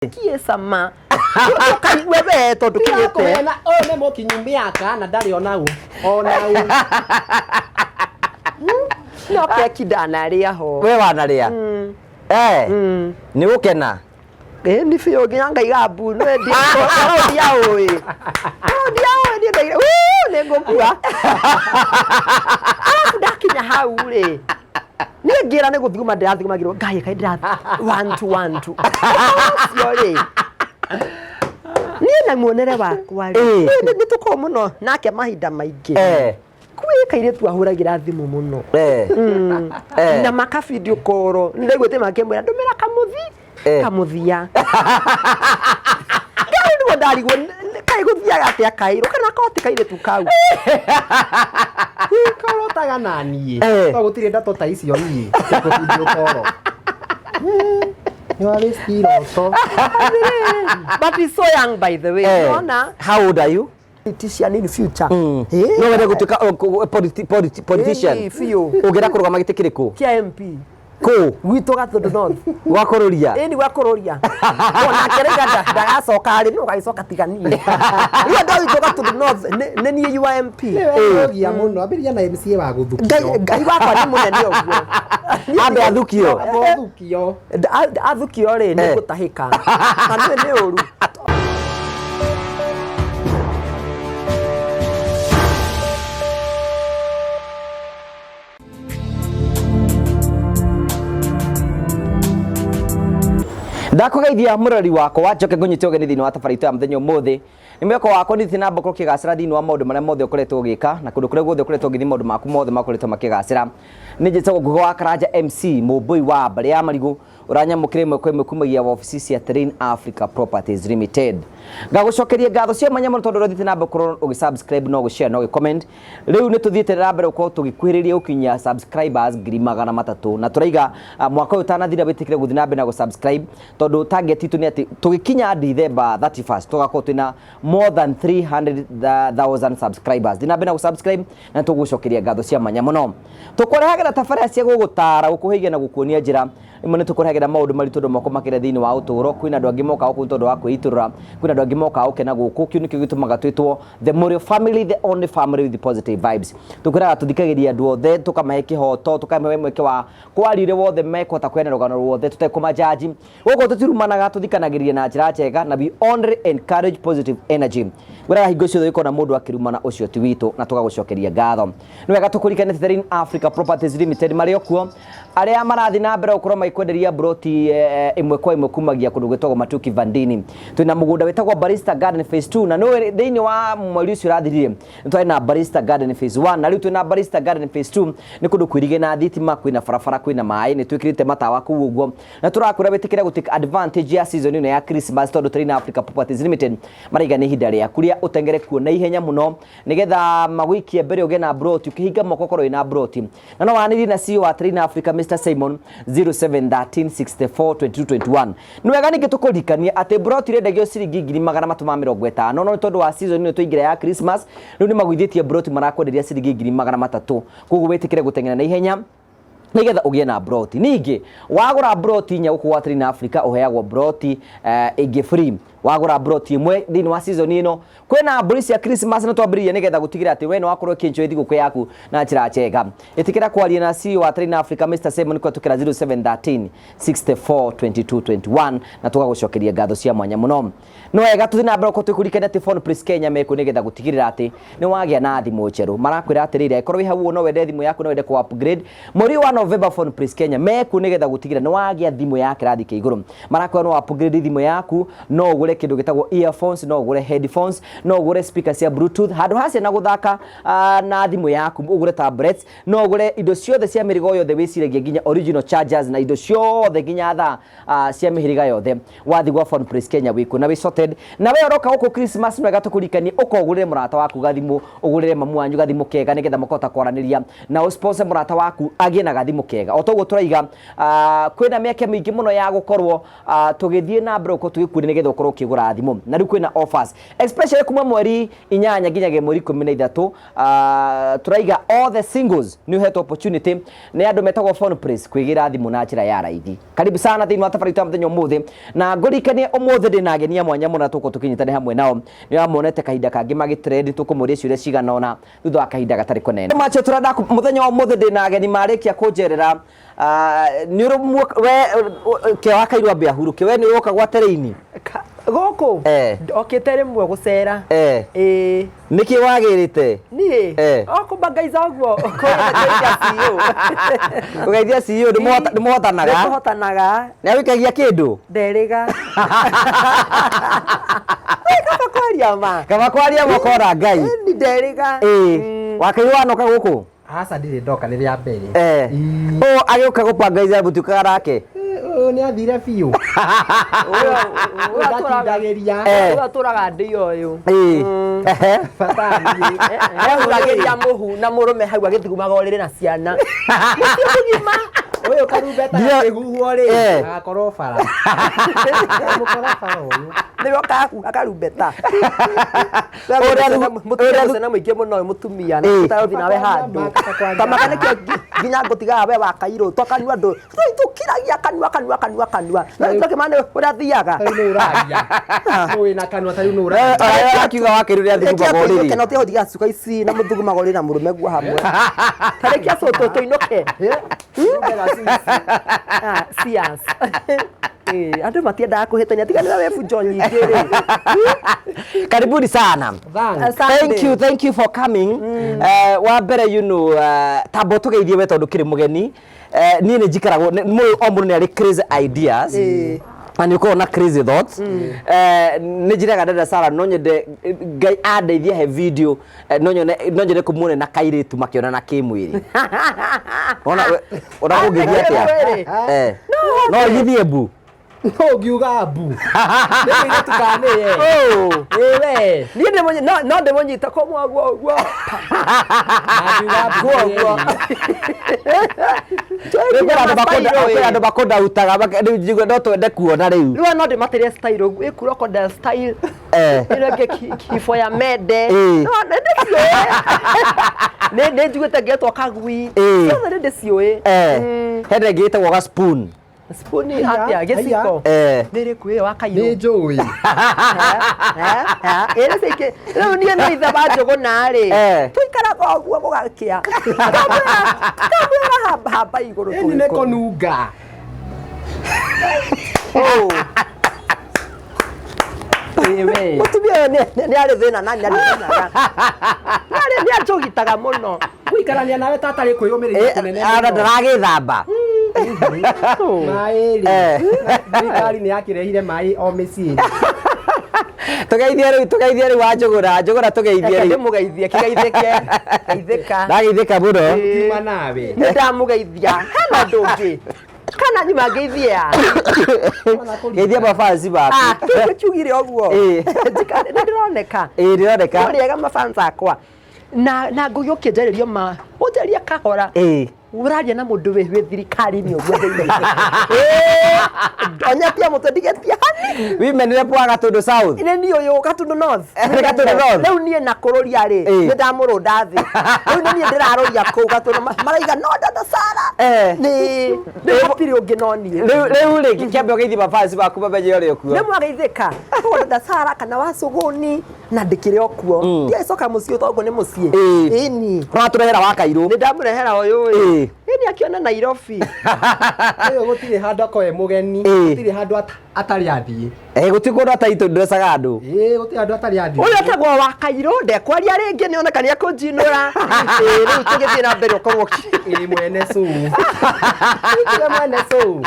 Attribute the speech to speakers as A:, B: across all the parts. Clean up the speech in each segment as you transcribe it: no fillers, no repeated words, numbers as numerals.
A: Kie sama. Wewe to tukiete.
B: Na one mo kinyumiaka na ndari onau. Onau.
A: No keki ndanaria ho.
C: We wanaria. Ni gukena.
A: Ni fio gianga igabu no ndi. Dia oi. Dia oi ndi ndai. Ne gokua. Ndakinya hau ri. Ni ngira ne guthuma ndathuma ngiro ngai kai ndathi 1 2 Sorry. Ni na muonere wakwa ri. Ni tuko muno nake mahinda maingi. Kwikaire tu ahuragira thimu muno. Na maka video call ndigwite makemwira ndumira kamuthia. Ngai ndio ndarigwo kai guthia atia kairo kana koti kaire tu kau.
B: Korotaga nani to gutire ndato ta icio ni video call. You are still also.
A: But he's so young by the way.
C: How old are you?
A: Politician in the future.
C: No wende gutuika politician. Ugira kurugama giti kiriku?
A: Kia MP.
C: Ko
A: Gwito Gathundo North.
C: Wakururia.
A: Ni wakururia. Ona kerega ndagacoka ri no gaicoka tigani. Ria ndo Gwito Gathundo North ne ni UMP.
B: Ogia muno abiria na MCA wa guthukio.
A: Ngai wakwa ni munene ogwo.
C: Ambe athukio.
B: Athukio.
A: Athukio ri ni gutahika. Kana ni uru.
C: Ndakugeithia murori wako wajoke ngunyite ogeni thini wa tabarito ya muthenya umuthi nimeko wako ni thina mboko kigacira thini wa maundu maria mothe ukoretwo ugika na kundu kuria guothe ukoretwo ugithi maundu maku mothe makoretwo makigacira ni njitagwo Ngugi wa Karanja MC Mumbui wa mbari ya marigu uranyamukire imwe kwa imwe kumagia ofisi cia Train Africa Properties Limited. Ngagucokeria ngatho cia manyamo tondu rothi thina mboko ugisubscribe no gushare no comment. Riu ni tuthiite rabere uko tugikwiriria ukinya subscribers 300 na turaiga mwaka uyu tanathira bitikire guthina mbe na gusubscribe tondu target itu ni ati tugikinya December 31st tugakorwo twina more than 300,000 subscribers. Thina mbe na gusubscribe na tugucokeria ngatho cia manyamo no tukurehagera tabarĩra cia gugutara gukuhigia na gukuonia njira imwe ni tukurehagera maundu maritu moko makire thiini wa uturo kwina andu angi moka oku tondu wa kwiturura kwina andu angi moka okena guku kiu nikio gitumaga twitwo the Morio family, the only family with the positive vibes. Tukuraga tuthikagiria andu othe tukamahe kihoto tukamahe mweke wa kwarire wothe mekota kwena rugano wothe tutekumajaji guko tutirumanaga tuthikanagiriria na njira njega na we only encourage positive energy. Guraga hingo ciothe ikona mundu akirumana ucio ti witu na tugagucokeria ngatho. Ni wega tukurikane Train Africa Properties Limited mari okuo aria marathi na mbere ukoro maikwenderia broti imwe kwa imwe kumagia kundu gwetagwo Matuki Vandini. Twina mugunda wetagwo Barista Garden Phase 2 na no thiini wa mweri ucio rathirire twari na Barista Garden Phase 1 na riu twina Barista Garden Phase 2 ni kundu kwirige na thitima kwina barabara kwina mai ni twikirite matawa ku uguo na turakura bitikira gutika advantage ya season ino ya Christmas tondu Train Africa Properties Limited maraiga ni hinda ria kuria utengere kuona ihenya muno nigetha magwikie mbere uge na broti ukihinga moko korwo ina broti na no waniri na CEO wa Train Africa Mr Simon 0713642221. Ni wega ningi tukurikania ati broti rendagio ciringi 350 no tondu wa season ino tuingira ya Christmas riu ni magwithitie broti marakwenderia ciringi 300 koguo witikire gutengena na ihenya nigetha ugie na broti. Ningi wagura broti nya guku wa Train Africa uheagwo broti ingi free. Wagura broti imwe thini wa season ino kwena brisi ya Christmas na twambiriria nigetha gutigira ati we no wakorwo kincho thiguku yaku na njira njega. Itikira kwaria na CEO wa Train Africa Mr Simon kwa tukira 0713642221 na tugagucokeria ngatho cia mwanya muno. No wega tuthina mbere ko tukurikana ati Phone Price Kenya meku nigetha gutigirira ati ni wagia na thimu njeru marakwira atirire ikorwo hau no wende thimu yaku no wende ku upgrade muri wa November. Phone Price Kenya meku nigetha gutigira ni wagia thimu ya kirathi ke iguru marakwira no upgrade thimu yaku no ugure kindu gitagwo earphones no ugure headphones no ugure speakers ya bluetooth handu hase na guthaka na thimu yaku ugure tablets no ugure indo ciothe cia mirigo yothe wiciragia ginya original chargers na indo ciothe ginya tha cia mihiriga yothe wathi gwa Phone Price Kenya wiku na we sorted na we oroka uko Christmas no gatukurikani ukogurire murata waku gathimu ugurire mamu wanyu gathimu kega nigetha makota kwaraniria na usponsor murata waku agie na gathimu kega otoguo turaiga kwina mieke mingi muno ya gukorwo tugithie na mbere uko tugikwire nigetha ukorwo ukigura thimu na riu kwina offers especially kuma mweri 8 nginyagia mweri 13 turaiga all the singles new head opportunity ni andu metagwo phone price kwigira thimu na njira ya raithi karibu sana thiini wa tafari muthenya umuthi na ngurikanie umuthi ndina agenia mwanya muna tuko tukinyitane hamwe nao ni amonete kahinda kangi magitrend tukumuria ciuria ciganona thutha wa kahinda gatari kunene macho turada muthenya wa umuthi ndina ageni marikia kunjerera ni we ke Wakairu ambia huru ke we ni woka gwatereini
A: goko okete rimwe gucera
C: niki wagirite
A: ni okubangaiza guo kogeithia CEO
C: ugeithia CEO ni muhotanaga ni awikagia kindu
A: nderiga
C: kama kwaria mokora ngai
A: ni nderiga
C: Wakairu wanoka guku
B: asa ndire ndoka ni ria mbere
C: agioka gupangaiza butuka rake
B: ni athire biu
A: uraturageria uraturaga ndio uyu
B: fatani
A: urageria muhu na murume hau agithigumaga orire na ciana mugima
B: uyu karumbeta iguhuo ri agakorwo bara mukora bara uyu
A: niwe akarumbeta ura na muingi muno mutumia na tutathi nawe handu tamakane nginya ngutiga we Wakairu tokanywa ndu tukiragia kanwa na tukimane urathiaga
B: tari uragia uyu na kanwa tari uragia
C: akiuga Wakairu ria thuguma goriri
A: kana ti hothiga cuka ici na muthuguma goriri na murume gwa hamwe tarekia soto tuinoke sias andu matiendaga kuhitania tiganira we bunjo nyingi ri
C: karibuni sana thank you for coming wa mbere tambo tugeithie we tondu kiri mugeni ni ni njikarago o mundu ni ari crazy ideas ani uko na crazy thoughts ni njiraga Dada Sarah no nyende ngai andeithie he video no nyende kumuone na kairitu makiona na kimwiri ona ungeithia atia no githie bu
B: no ngiuga bu nĩ tukane we
A: ni ndemonye no ndemonyita ko mwaguo guo
C: andu bakonda utaga njigo no twende kuona riu
A: riu no ndimateria style ugu crocodile style irenge kifo ya mede no nende njiguite ngetwo kagui sasa nende cioi
C: hende ngitagwo ga spoon
A: spoon atia giciko nire kuyo Wakairu
B: ni njui
A: ere sike riu nie no itha banjogo nari tuikaraga oguo mugakia kamera haba iguru
B: tu ni konunga
A: wewe mutumia ni ari thina na nyari ni ajogitaga muno
B: guikarania nawe tatari kwiyumirira kunene
C: ara ndaragithamba
B: mai thirikari ni yakirehire mai o micii
C: tugeithie riu wa njogora tugeithie
A: riu mugeithie kigeithika
C: ndageithika muno
B: kiuma nawe
A: ni ndamugeithia hana ndungi kana nyuma geithia
C: geithia mafansi baku
A: tuchugire oguo ndironeka
C: ndironeka
A: uriega mafansi akwa na ngugiukie njaririo ma unjaria kahora uraria na mundu we thirikari ni uguo thiini onyatia mutendigetia
C: women rep wa Gatundu South
A: ni uyu Gatundu North riu nie na kururia ri ni ndamurunda thi riu ni ndiraroria ku Gatundu maraiga no Dada Sarah ni hapiri ungi no nie
C: riu ri kiambe geithia mafansi baku bamenye uri okuo
A: ni mwageithika Dada Sarah kana wasuguni na ndikire okuo ndia icoka mucii utongo ni mucii ini
C: raturehera Wakairu
A: ni ndamurehera uyu ini akiona Nairobi
B: uyu gutire handu akoe mugeni gutire handu atari athie
C: gutire kundu atari ndresaga andu
B: gutire handu atari athie
A: uyu atagwo Wakairu ndekwaria ringi ni onekania kunjinura riu tugithie na mbere ukorwo
B: mwene cu mwene cu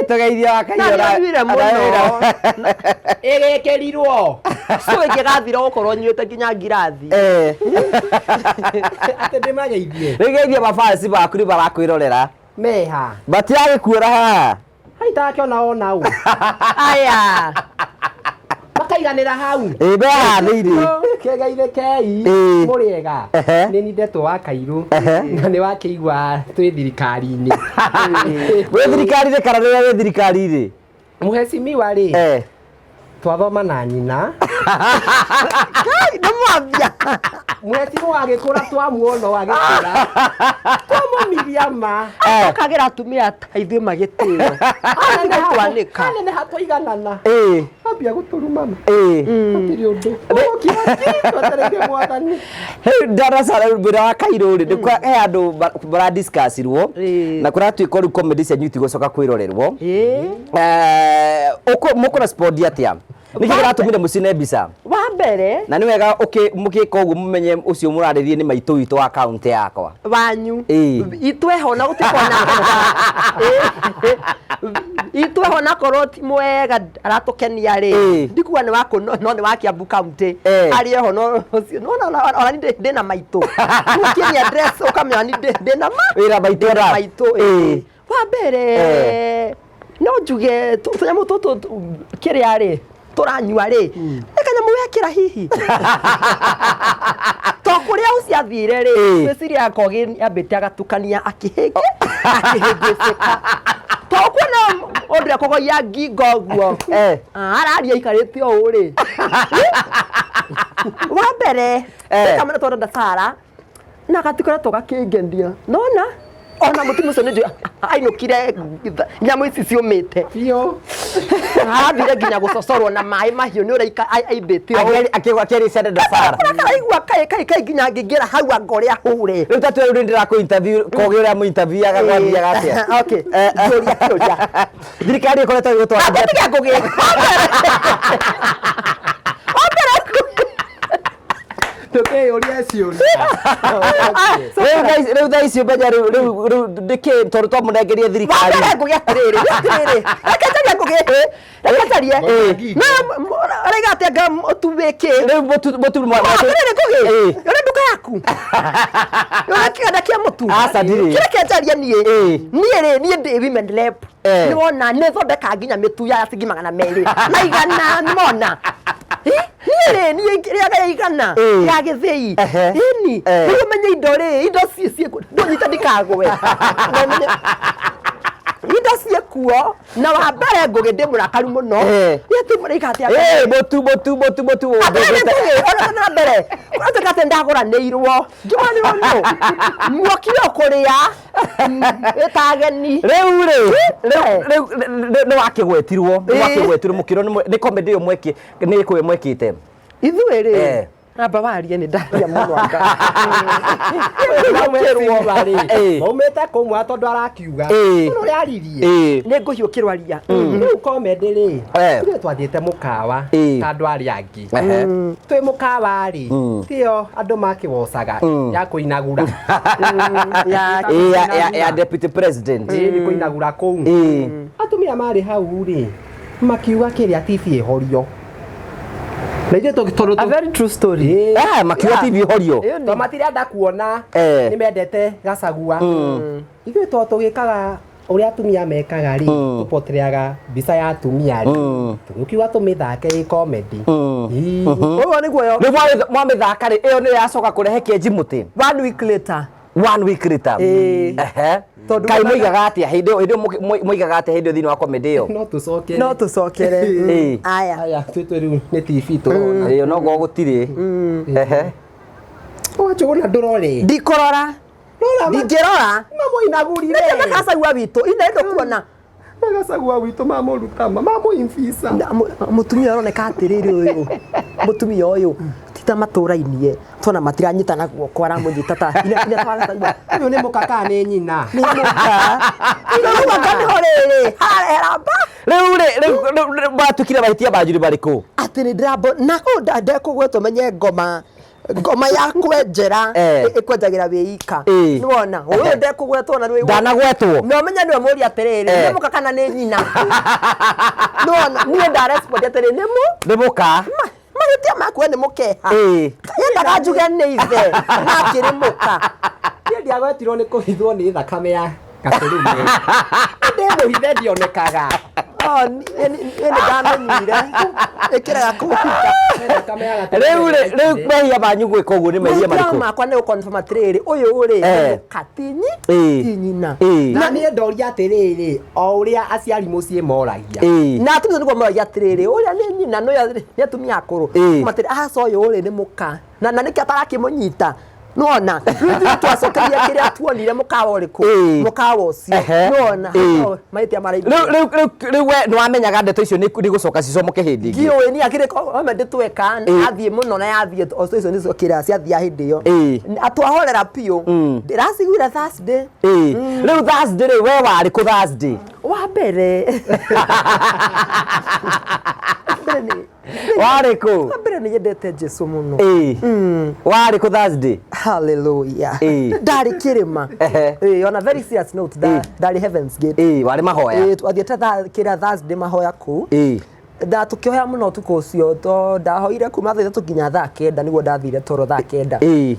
C: tugeithia Wakairu
A: na muno
B: igekerirwo
A: so igigathira ukorwo nyuite nginya ngirathi
B: ate ndimageithie
C: rigeithia mafansi baku ni barakwirorera
B: meha
C: batiagikuora haha
B: haitakiona ona u
A: aya
B: makaiganira hau
C: beha thiini
B: kegeithekei muriega ni ndetwo Wakairu na ni wakiigua twi thirikari-ini
C: we thirikari-ri kana we thirikari-ri
B: Mheshimiwa ri twathoma na nyina
A: kai ndamwambia
B: Mheshimiwa agikura twamuono agikura twamumiria ma
A: akagira atumia taithio magitiro
B: anene hatwiganana ambia guturumana atiri undu kira mwathani
C: Dada Sarah mbira Wakairu ri ndikwa andu bara discussirwo na kuratuika ru comedy cia nyuti gucoka kwirorerwo mukora sport atia niki giratumire mucine mbica
A: wa mbere
C: na ni wega mugika uguo mumenye ucio muraririe ni maitu witu wa account yakwa
A: wanyu itweho na gutikona itweho na koroti mwega aratukenia ri ndikuwa ni wako no ni wakia book county ari eho no ona ndina maitu ukinya address ukamenya ni ndina maitu wa mbere no njuge tunyamu tutu kiria ri turanyua ri ekanya muwekira hihi to kuria uciathire ri gwiciria akogi ambite agatukania akihingicika to kuona ondu akogo ya ngingo guo araria ikarite o ri wa mbere kamera to Dada Sarah na gatikora to gakingendia nona ona mutumu so nje ainukire nyamu ici ciumite
B: bio
A: arathire nginya gucocorwo na mai mahiu ni uraika aibite
C: akigwa keri cia Dada Sarah
A: aigua kai nginya ngingira hau angoria hure
C: riu tatu uri ndira ku interview kogi uria mu interview agagwathia gatia
A: okay joria
C: thirikari ikoretwo igutwara
A: atiga ngugi
B: tuke uria cio
C: riu thaa icio mbenya riu ndiki tondu twamurengerie thirikari
A: ngugi atiriri akacaria ngugi akacaria na rega atenga utubiki
C: riu mutu
A: ngugi uri nduka yaku uri kiganda kia mutu
C: aca ndiri
A: kira kenjaria nie ndi women rep ni wona ne thondeka nginya mitu ya cingi 200 na igana ni mona ni ria igana ya githii ini ni menye indo ri indo cie ndonyita ndikagwe indo cie kuo na wa mbere ngugi ndi murakaru muno yetu murikatia
C: botu
A: ona mbere atakate ndagura neirwo ngimani ono mwokire kuria etageni
C: riu ni wakigwetirwo mukiro ni comedy yo mweki ni kuwe mwekite
A: ithuiri amba warie ni ndaria muno anga
B: maumite kumwa tondu arakiuga no ri aririe
A: ni nguhiukirwa ria
B: riu comedy ri twe twathiite mukawa tandu ari angi twi mukawa ri tio andu makiwocaga ya kuinagura
C: ya deputy president
B: ni kuinagura kou atumia mari hau ri makiuga kiria TV ihorio
A: a very true story
C: makiuga TV horio
B: to matirenda kuona ni mendete gacagua ithuĩ to tũgĩkaga ũrĩa atumia mekaga ri tũpotereaga mbica ya atumia ri tũkiuga tũmĩthake ĩ comedy
A: ũguo nĩguo yo
C: mwamĩthaka rĩ ĩyo nĩ yacoka kũrehe kĩenji mũtĩ
A: 1 week later
C: kai muigaga atia hindi muigaga atia hindi thini wa comedy yo
B: no tucokere
A: aya
B: twitwe riu ni TV turona
C: iyo no go gutiri
B: wachona ndurore
A: ndikorora ndingirora
B: mamo inagurire
A: makacagua witu inendo kuona
B: magacagua witu mamurutama mamuimfisa
A: mutumia aroneka atiriri uyu mutumia uyu tita maturainie tona matiranyitana guoko aramunyita ta ina twagacagua
B: uyu ni mukaka ni nyina
A: ni muka ino ngani horere haramba
C: riu batukire bahitia banjuri bariku
A: ati ni ndirabo nako ndekugwetwo menye ngoma ya kwenjera ikwenjagira wiika ni wona uyu ndekugwetwo na ni
C: ndanagwetwo
A: no menya ni muri atiriri ni muka kana ni nyina no wona ni nda respond atiriri ni muka mahitia makwe ni mukeha yendaga njuge ni ithe nakiri muka
B: ndi agwetirwo ni kuhithwo ni thakame ya gaturume ndi muhithe ndionekaga
A: Ene ndamenyire ikiraga kuhika
C: Rĩu mehia banyu gwĩka ũguo nĩ mehia marĩkũ?
A: makwa nĩ confirm atĩrĩrĩ ũyũ ũrĩ katinyi tinyina
B: na niĩ ndoria atĩrĩrĩ o ũrĩa aciari mũciĩ moragia
A: na atumia nĩguo moragia atĩrĩrĩ ũrĩa nĩ nyina nĩ atumia akũrũ matĩrĩ ahaca ũyũ ũrĩ nĩ mũka na nĩkĩ atarakĩmũnyita Nuona, rĩu twacokeria kĩrĩa tuonire mũkawa ũrĩkũ mũkawa ũcio nuona maĩtia maraigua
C: rĩu we nĩwamenyaga ndeto icio nĩ gũcoka cicomoke hĩndĩ ĩngĩ
A: ndiũĩ niĩ akĩrĩ ome ndĩtweka athiĩ mũno na yathiĩ icio nĩcio kĩrĩa ciathia hĩndĩ ĩyo atwahorera piũ ndĩraciguire Thursday
C: rĩu Thursday rĩ we warĩ kũ Thursday
A: wa mbere
C: warĩ kũ
A: wa mbere nĩ nyendete Jesũ mũno
C: warĩ kũ Thursday
A: hallelujah ndarĩ kĩrĩma on a very serious note ndarĩ Heaven's Gate
C: warĩ mahoya
A: twathiĩte kĩrĩa Thursday mahoya kũu tukĩhoya mũno ũtukũ ũcio to ndahoire kuma thaa 3 nginya thaa 9 nĩguo ndathire toro thaa 9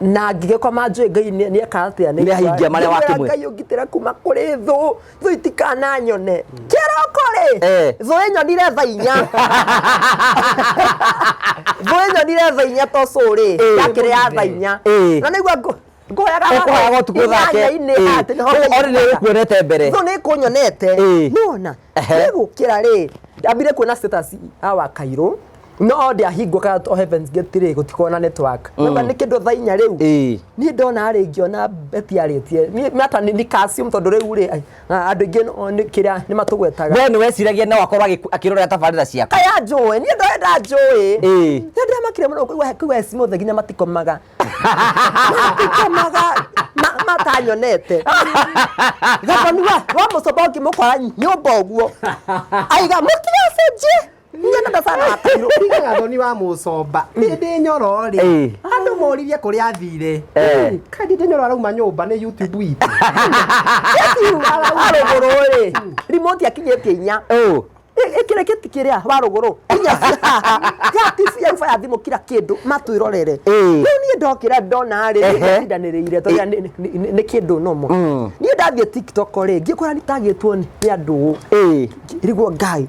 A: na ngĩgĩkoma njũĩ Ngai nĩeka atĩa
C: nĩ ahingia marĩa wakĩmwe
A: Ngai ũngitĩra kuma kũrĩ thũ itikana nyone kĩroko rĩ thũ ĩnyonire thaa 4 thũ ĩnyonire thaa 4 toco rĩ yakĩrĩ ya thaa 4 na nĩguo
C: ngoyaga ũtukũ thake ori nĩ kuonete mbere
A: thũ nĩ kũnyonete nona nĩgũkĩra rĩ ndambire kuona status ya Wakairu no ndiahingũka to Heaven's Gate rĩ gũtikona network namba nĩ kĩndũ thaa 4 rĩu niĩ ndona rĩ ngĩona betiarĩtie niĩ mata nĩ calcium tondũ rĩu rĩ andũ aingĩ kĩrĩa nĩ matũgwetaga
C: we nĩ weciragia no akorwo akĩrorera tabarĩra ciaku
A: aya njũĩ niĩ ndoenda njũĩ nĩ makire mũno kũigua simothe nginya matikomaga matanyonete gabani wa mũcoba ũngĩmũkora nyũmba ũguo aiga mũtigacenjie Dada Sarah
B: Tungana thoni wa mũcomba ndĩ nyoro rĩ andũ moririe kũrĩa athire kandi ndĩ nyoro arauma nyũmba nĩ YouTube itũ
A: warũgũrũ rĩ remote akinyĩtie 4 ĩkĩrĩkĩti kĩrĩa warũgũrũ kinya TV ya fire thimũ kila kĩndũ matwĩrorere rĩu niĩ ndokĩra ndona rĩ ndanĩrĩire tondũ nĩ kĩndũ nomo niĩ ndathiĩ TikTok rĩ ngĩkora nĩtagĩtwo nĩ andũ iriguo Ngai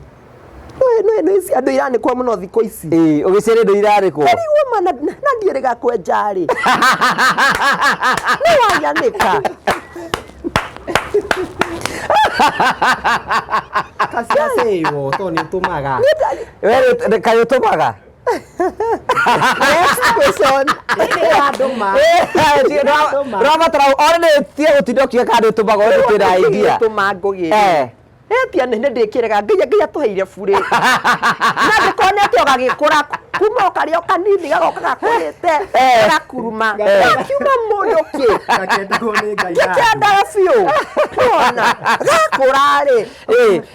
A: no isi andũ iranĩkwo mũno thikũ ici
C: ũgĩcĩrĩ ndũ iranĩkwo
A: rĩu mana na ndiĩrĩga kwenja rĩ nĩ wanyanĩka
B: kasiaseyo to nĩ ũtũmaga
C: we kaĩ ũtũmaga
A: next question
C: ramatara ore tie gũtinda ũkiuga kana ũtũmaga ũrĩa twĩra idea
A: ũtũma ngũgĩ etia nĩ ndĩkĩrega nginya tũheire burĩ na ndĩkonete ũgagĩkũra kuma ũkarĩa kanini gagoka gakũrĩte gakuruma kiuma mũndũ gĩkendaga biũ ona gakũra rĩ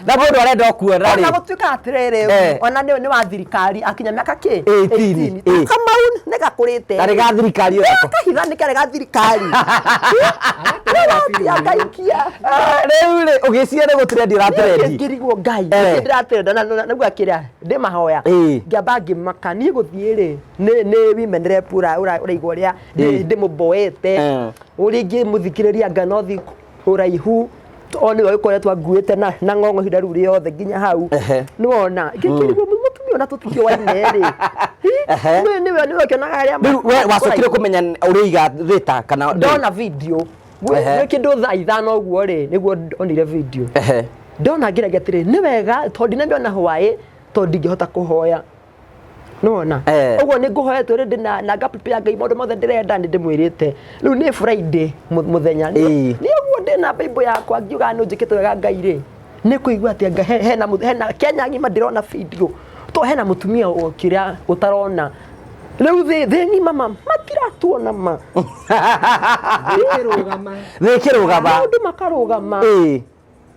C: na mũndũ arenda kuona rĩ
A: ona gũtuĩka atĩrĩrĩ ona nĩ wa thirikari akinya mĩaka kĩ 18 kamau nĩ gakũrĩte
C: arĩ ga thirikari ũrako
A: kahitha nĩ karĩ ga thirikari akaikia
C: rĩu rĩ ũgĩcia nĩ gũtirendi ũraterendi
A: ngĩrigwo Ngai ndĩraterenda na nĩguo akĩrĩa ndĩmahoya ngĩamba ngĩmaka niĩ gũthiĩ rĩ nĩ women rep ũraigua ũrĩa ndĩmũmboete ũrĩa ingĩmũthikĩrĩria nganothi ũraihu oni wagĩkoretwo nguĩte na ng'ong'o ihinda rĩu rĩothe nginya hau nĩwona ngĩkĩrigwo mũtumia ona tũtikĩoaine rĩ nĩwe kĩonaga arĩa
C: we wacokire kũmenya ũrĩiga thĩta kana
A: ndona video nĩ kĩndũ thaa 5 ũguo rĩ nĩguo onire video ndona ngĩrega atĩrĩ nĩ wega tondũ ndinamĩona hwaĩ tondũ ndingĩhota kũhoya nona ũguo nĩ ngũhoyete already na ngaprepare Ngai maũndũ mothe ndĩrenda nĩ ndĩmwĩrĩte rĩu nĩ Friday mũthenya nĩ ũguo ndĩna Bible yakwa ngiuga nĩ njĩkĩte wega Ngai rĩ nĩ kũigua atĩ hena Kenya ng'ima ndĩrona video to hena mũtumia ũkĩrĩa ũtarona rĩu thĩ ng'ima matiratuona ma
C: thĩkĩrũgama
A: maũndũ makarũgama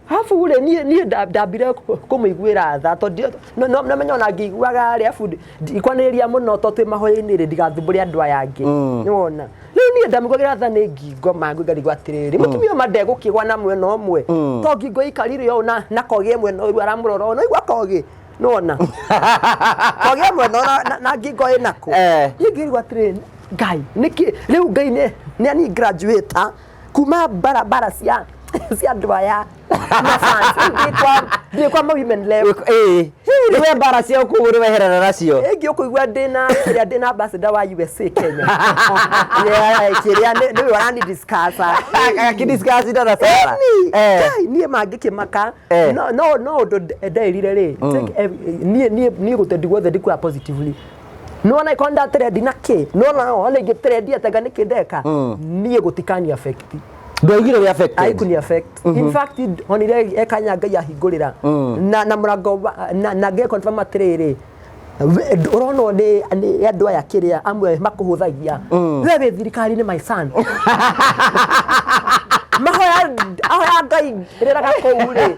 A: hafu ule niĩ ndambire kũmũiguĩra tha tondũ no menya ona ngĩiguaga rĩ afu ikwanĩrĩria mũno to twĩ mahoya-inĩ rĩ ndigathumbũre andũ aya angĩ nĩwona rĩu niĩ ndamũiguagĩra tha nĩ ngingo ngarigwo atĩrĩrĩ mũtumia ũma ndegũkĩgwa na mwena ũmwe to ngingo ikarire ũũ na kogĩ mwena ũyũ aramũrora ũũ noigua kogĩ nĩwona kogĩ mwena na ngingo ĩnako niĩ ngĩrigwo atĩrĩrĩ Ngai nĩkĩ rĩu Ngai nĩ ani graduate kuma barabara cia andũ aya na fans ngĩkwa Ndĩ kwa women lab.
C: Niwe mbara cia kũgũrũ weherana nacio.
A: Ĩngĩ ũkũigua ndĩna ambassador wa USA Kenya. Kĩrĩa nĩ warani discuss.
C: Akidiscuss Dada Sarah.
A: Niĩ mangĩkĩmaka no ũndũ ndeĩrire rĩ. Niĩ gũtendi guothe ndikũra positively. Nona ikonda trend na ke nona ona inge trend yataga nĩ kĩndeka niĩ gũtikani affect
C: ndoigire we affect
A: aikuni affect in fact onire ekanya ngai ahingũrĩra na mũrango na nge confirm atirĩrĩ ũrona nĩ andũ aya kĩrĩa amwe makũhũthagia wewe thirikari nĩ my son mahoya ngai rĩraga kũu rĩ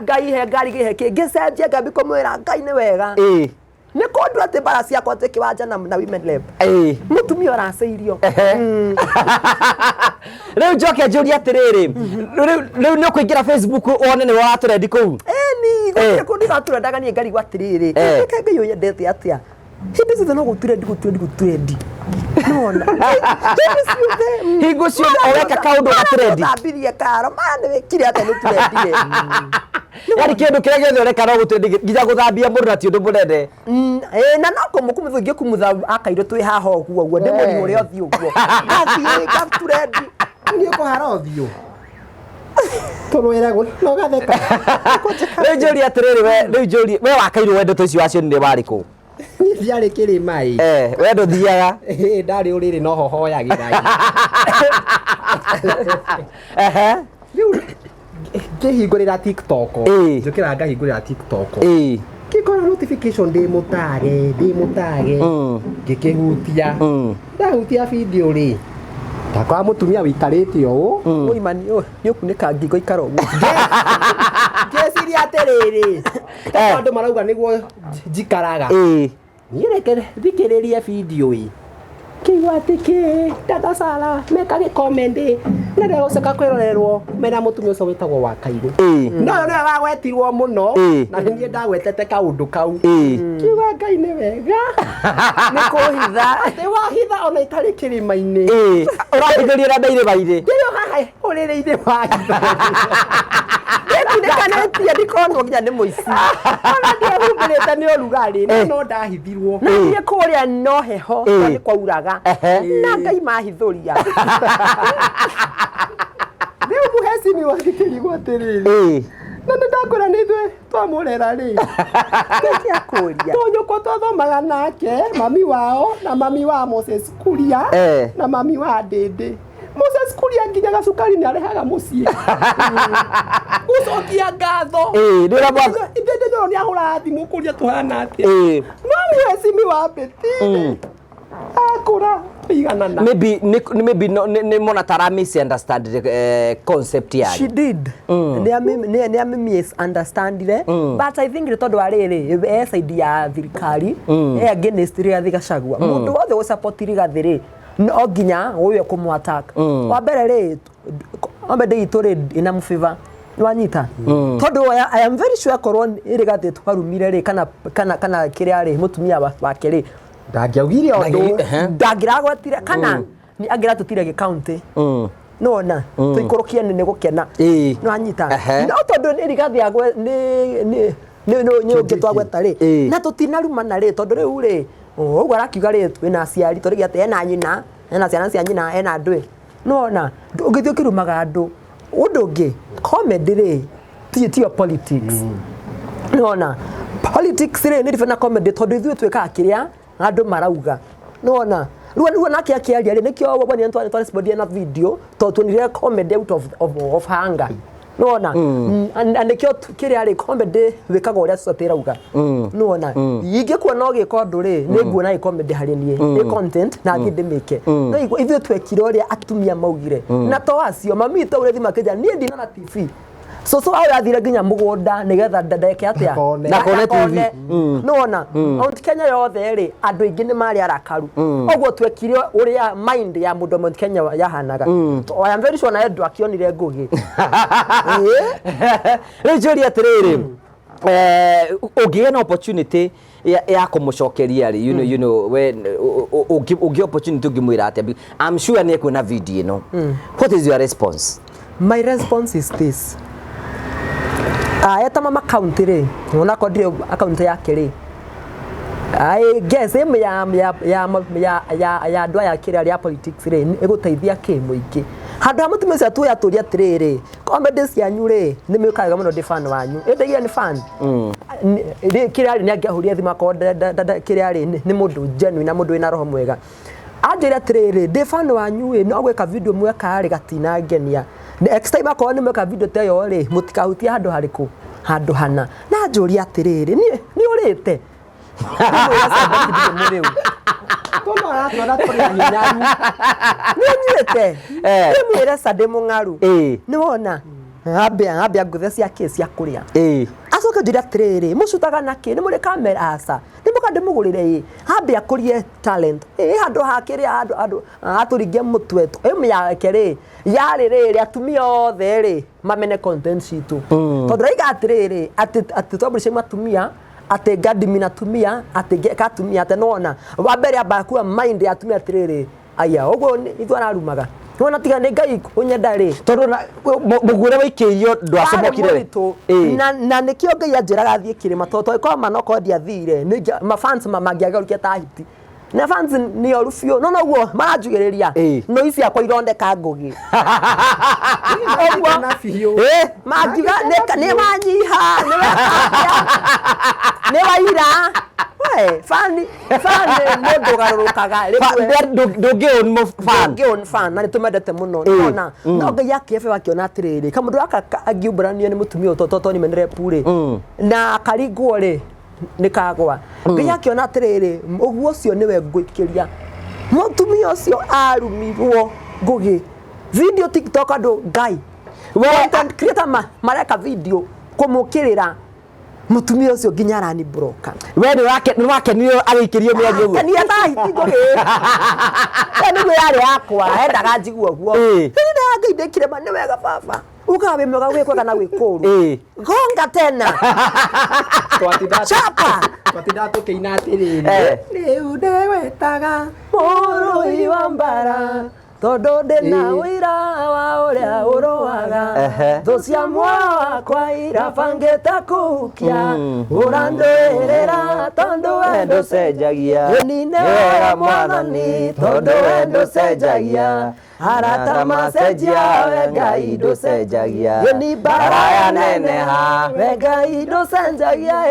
A: ngai he ngari gĩhe kĩngĩcenjia ngambi kũmwĩra ngai nĩ wega nĩ kũndũ atĩ mbara ciakwa atĩ kĩwanja na women lab mũtumia ũracĩirio
C: rĩu njoke njũrie atĩrĩrĩ rĩu nĩ ũkũingĩra Facebook wone nĩ watũrendi kũu
A: ni kũndũ gatũrendaga niĩ ngarigwo atĩrĩrĩ reke ngai ũnyendete atĩa hĩndĩ ciothe no gũturendi nona hingo ciothe
C: ũreka kaũndũ gatũrendi
A: thambirie karo mana nĩ wĩkire atĩa nĩ turendire
C: yari kĩndũ kĩrĩa gĩothe ũreka no gũtũrendi nginya gũthambia mũndũ na ti ũndũ mũnene
A: na no kũmũkumutha ingĩkumutha akairũ twĩ haha ũguo ndĩ mũrimũ ũrĩa ũthiĩ ũguo gathiĩ gaturendi
B: nĩ ũkũhara ũthiũ tũrwĩragwo no gatheka
C: rĩu njũrie atĩrĩrĩ rĩu njũrie we Wakairu wendo ta ũcio wacio nĩ warĩ kũ
B: ndiarĩ kĩrĩma
C: we ndũthiaga
B: ndarĩ ũrĩrĩ no hohoyagĩra rĩu ngĩhingũrĩra TikTok njũkĩra ngahingũrĩra TikTok ngĩkora notification ndĩ mũtage ngĩkĩhutia ndahutia video rĩ takwa mũtumia wĩikarĩte ũũ
A: mũimani nĩ ũkunĩka ngingo ikara ũguo
B: ngĩciria atĩrĩrĩ andũ marauga nĩguo njikaraga niĩ reke thikĩrĩrie video kĩigua atĩ kĩ Dada Sarah meka comment na ndagũcoka kwĩrorerwo mena mũtumia ũcio wĩtagwo Wakairu no nĩwe wagwetirwo mũno na niĩ ndagwetete kaũndũ kau kiuga ngai nĩ wega
A: nĩ kũhitha
B: atĩ wahitha ona itarĩ kĩrĩma-inĩ
C: ũrahithũria na ndĩrĩ-inĩ
B: ndĩrĩ haha ũrĩrĩ-inĩ wahitha
A: nĩkanĩtie ndikonwo nginya nĩ mũici
B: ona ndiahumbĩrĩte nĩ ũrugarĩ no ndahithirwo
A: na niĩ kũrĩa no heho nĩ kwauraga na ngai mahithũria
B: rĩu mũhecini wakĩkĩrigwo atĩrĩrĩ na nĩndakũra nĩ ithuĩ twamũrera rĩ
A: kũria
B: tũnyũkwo twathomaga nake mami wao na mami wa Moses Kuria na mami wa Ndĩndĩ Moses Kuria nginya gacukari nĩ arehaga mũciĩ gũcokia ngatho Ndĩndĩ nyoro nĩ ahũraga thimũ kũria tũhana atĩa no mũhecini wa Beti akũra iganana
C: maybe nĩ mona tara misunderstand concept yake
A: she did nĩ misunderstandire but I think tondũ arĩrĩ side ya thirikari against Rigathĩ Gachagua mũndũ wothe gũsupport Rigathĩ rĩ no nginya ũyũ kũmũ-attack wa mbere rĩ ombe itũ rĩ ina mũbĩva wanyita tondũ I am very sure korwo Rigathĩ twarumire rĩ kana kĩrĩa rĩ mũtumia wake rĩ
B: ndangĩaugire ũndũ
A: ndangĩragwetire kana nĩ angĩra tũtire gĩkaũntĩ nona tũikũrũkie nĩ gũkena nĩwanyita no tondũ nĩ Rigathĩ agwe nĩ ũngĩ twagweta rĩ na tũtinarumana rĩ tondũ rĩu rĩ ũguo arakiuga rĩ twĩna aciari tũrĩgia atĩ ena nyina ena ciana cia nyina ena andũ nona ũngĩthiĩ ũkĩrumaga andũ ũndũ ũngĩ comedy rĩ tiyo politics nona politics rĩ nĩ different na comedy tondũ ithuĩ twĩkaga kĩrĩa andũ marauga nona rĩu nake akĩaria rĩ nĩkĩo wone twarespondie na video tuonire comedy out of hunger nona nĩkĩo kĩrĩa rĩ comedy wĩkaga ũrĩa society irauga nona ingĩkuona ũgĩka ũndũ rĩ nĩnguona comedy harĩ niĩ nĩ content na thiĩ ndĩmĩke no ithuĩ twekire ũrĩa atumia maugire na to acio mami itũ ũrĩa thimakĩja niĩ ndinona TV so wao yathire nginya mũgũnda nĩgetha ndadeke atĩa
C: na kone TV
A: nona Mount Kenya yothe rĩ andũ aingĩ nĩ marĩ arakaru ũguo twekire ũrĩa mind ya mũndũ Mount Kenya yahanaga I am very sure na Edward akionire ngũgĩ
C: rĩu njũrie atĩrĩrĩ ũngĩgĩa na opportunity ya kũmũcokeria rĩ you know when ũngĩ opportunity ũngĩmwĩra atĩa I'm sure nĩ ekuona video ĩno what is your response?
A: My response is this eta mama county ri ona ko ndire account yake ri ai guess ya ndwa ya kiri ya politics ri iguteithia ki muingi handu amutumisa tu ya turia tiriri comedy cianyu ri ni mwikaga muno ndi fan wanyu endagia ni fan kiri ari ni angiahuria thima ko kiri ari ni mundu genuine na mundu ina roho mwega anjira tiriri ndi fan wanyu ri no gweka video mweka ari gatina ngenia next time akona ni mweka video teyo ri mutikahutia handu hariku handu hana na njuria tiriri ni urite Ninyete. Nimwira sade mungaru. Niwona. Ambia nguthe cia kesi akuria. Acoka njira tiriri mucutaga naki ni muri kamera asa. Nimuka ndimugurire ambia kurie talent. Handu hakiri andu aturigie mutwetu. Myake ri yari ri atumia othe ri mamene content citu. Tondu raiga atiriri ati tobrishe matumia ate gadimi natumia ate katumia ate nona wabere abakuwa mind ya tumia tiriri aya ogwo ithu ararumaga nona tiga ne ngai unyendari tondu mugure waikirio ndwacomokire na nikio ngai anjiraga thie kirima toto ko manoko dia thire ma fans magiagarukia ta hiti na fans ni orufio no guo maranjugiriria no isi akwa irondeka ngugi ogwo
B: na fio
A: magiga ne manyiha ne waira we fan mundu garurukaga
C: ndungion mo
A: fan na nitumendete muno nona no ngai akefe wakiona atiriri kamundu aka agiubrania ni mutumio toto ni menere pure na karigwo ri nikagwa ngai akiona atiriri uguo ucio niwe ngwikiria mutumia ucio arumirwo ngugi video TikTok andu ngai content creator mareka video kumukirira mutumia ucio nginya arani broker
C: we ni wake ni agikirio miario guo
A: ni atahiti ngugi ni we yari akwa endaga njigua guo ni ngai ndekire mane wega baba ukawe mega gwikwa kana gwikuru gonga tena chapa
B: twatinda tukiina atiriri riu ndewetaga
A: murui wa mbara tondu ndina wira wa uria uroaga thu cia muoyo wakwa irabangite kukia urandwirira tondu we nducenjagia nine wega mwathani tondu we nducenjagia arata macenjia we ngai nducenjagia ni bara ya neneha we ngai nducenjagia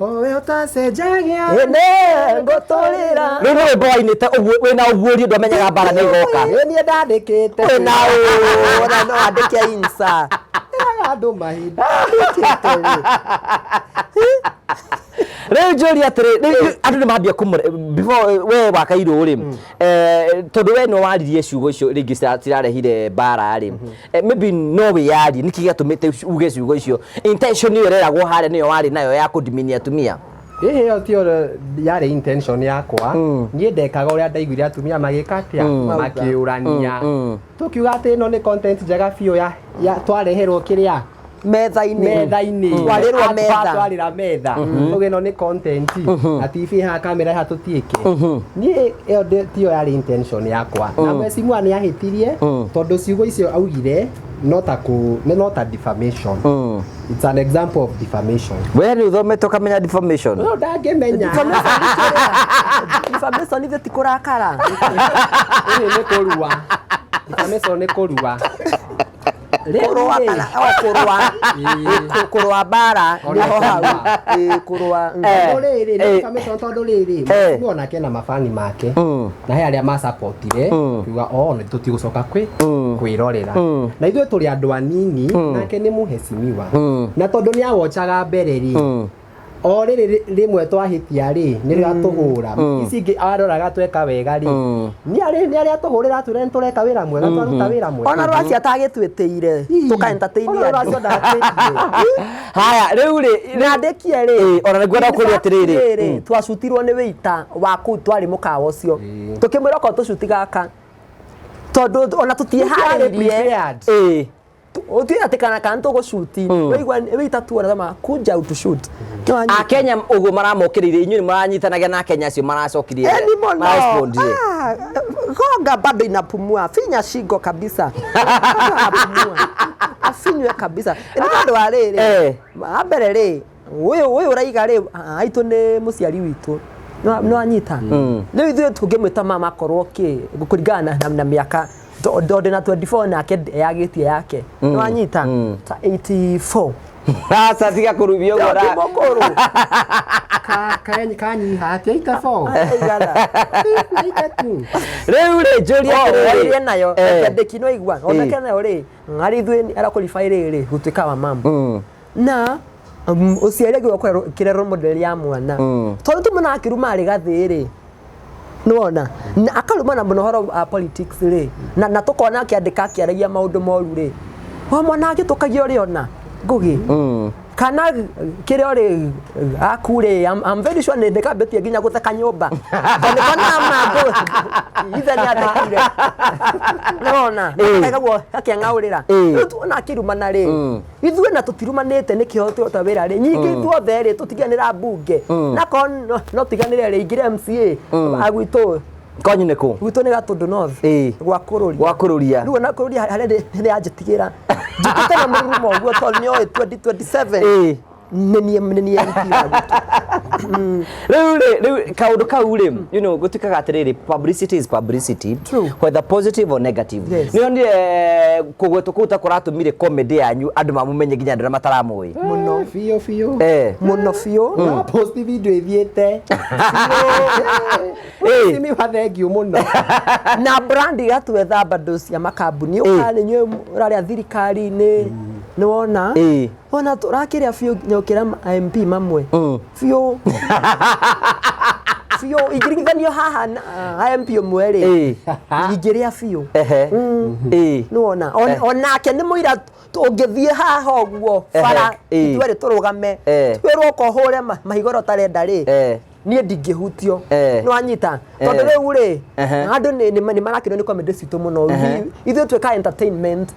B: owe utacenjagia
A: ne nguturira
C: ni rwimbo wainite wina uguorio ndamenyaga bara ni goka
A: ni ndandikite wina ora no andike insa
B: andu mahinda
C: Riu njuri atiri andu ni mambia kumure before we Wakairu ri tondu we no waririe ciugo icio ringi cirarehire bara ri maybe no we yari niki gatumite uge ciugo icio intention iyo reragwo hare niyo wari nayo ya kudiminia atumia
B: hiyo tio yari intention yakwa nie ndekaga uria ndaiguire atumia magikatia makiurania tukiuga ati no ni content njega fio ya twareherwo kiria
A: metha-ini
B: twarira metha uge no ni content na TV ha kamera ha tutiike nie iyo tio yari intention yakwa na mwecimu ani ahitirie tondu ciugo icio augire not a defamation it's an example of defamation
C: we ni uthomete kamenya defamation
B: no ndangimenya
A: defamation ni tikurakara
B: ni kurua defamation ni kurua
A: kurua kana kurua bara niho hau kurua
B: riri defamation tondu riri muona kena mafani make na he aria ma supportire kiuga ni tutigucoka kwirorera na ithuĩ tũrĩ andũ anini nake nĩ mũhecimiwa na tondũ nĩ awochaga mbere ri o rimwe twahitia ri nĩ rĩatũhũra ici ingĩ aroraga tweka wega ri nĩ arĩa tũhũrĩra tũrĩa tũreka wĩra mwega twaruta wĩra mwega
A: ona rwacia tagĩtwĩtĩire tuka entertain
C: haya rĩu rĩ
A: nandĩkie rĩ
C: ona ngwenda kũria atĩrĩrĩ
A: twacutirwo nĩ wĩita wa kũu twarĩ mũkawa ũcio tũkĩmwĩra ko tũcuti gaka tondu ona tutiharĩirie utia atikana kan to go shoot weigwa wita tu ona kuja out to shoot
C: a Kenya ugo maramokiririe inyu maranyitanaga na Kenya cio maracokirie
A: respond gonga bado inapumua finya shingo kabisa finywe kabisa ina andu ariri ambere ri uyu uraiga ri aitu ni muciari witu no anyita riu ithuĩ tũngĩmwĩta mama korwo kũringana na mĩaka ndĩ na 24 nake yagitie yake no anyita ta 84
C: sasa tiga kurubia uguo ra
B: kanyiha atia 84
A: igana
C: riu ri njuria
A: ire nayo ndeki no igwa onake nayo ri ngari ithuĩ arakulifa iri gutuika wa mama na uciari gwa kirero model ya mwana tondu tumana akiruma ari gathiri nuona akaruma na munohoro politics ri na tukona akiandika akiaragia maundu moru ri wa mwana agitukagia uri ona ngugi kana kire uri akure I'm very sure ndeka betie ginya gutheka nyumba kana mambo ithe ni athekire nuona akagwo akiangaurira tuona akiruma na ri ithuĩ na tutirumanĩte nĩ kĩo twota wĩra rĩ nyingĩ ithuothe rĩ tũtiganĩra mbunge na no tiganĩre rĩ ingĩre MCA agwitũ
C: konyi nĩ kũ
A: gwitũ nĩ Gatũndũ North gwa kũrũria rĩu na kũrũria harĩa nĩ yanjĩtigĩra njĩkĩte na mũrurumo ũguo tondũ nĩoĩ 2027 nĩ
C: rĩu kaũndũ kau rĩ you know gũtuĩkaga atĩrĩrĩ publicity is publicity whether positive or negative nĩonire kũgwetwo kũu ta kũratũmire comedy yanyu andũ mamũmenye nginya andũ arĩa mataramũĩ
B: mũno biũ
A: mũno biũ
B: no post video ithiĩte simi wathengiũ mũno
A: na brand igatwetha bado cia makambuni ũkane nywe ũrarĩa thirikari-inĩ nĩwona ona tũrakĩrĩa biũ nyokĩra MP mamwe biũ ingĩringithanio haha na MP ũmwe rĩ ingĩrĩa biũ nĩwona onake nĩ mũira ũngĩthiĩ haha ũguo bara ithuerĩ tũrũgame twĩrwo ũkohũre mahigoro tarenda rĩ niĩ ndingĩhutio no anyita tondũ rĩu rĩ andũ nĩ marakĩrwo nĩ comedy citũ mũno ithuĩ twĩka entertainment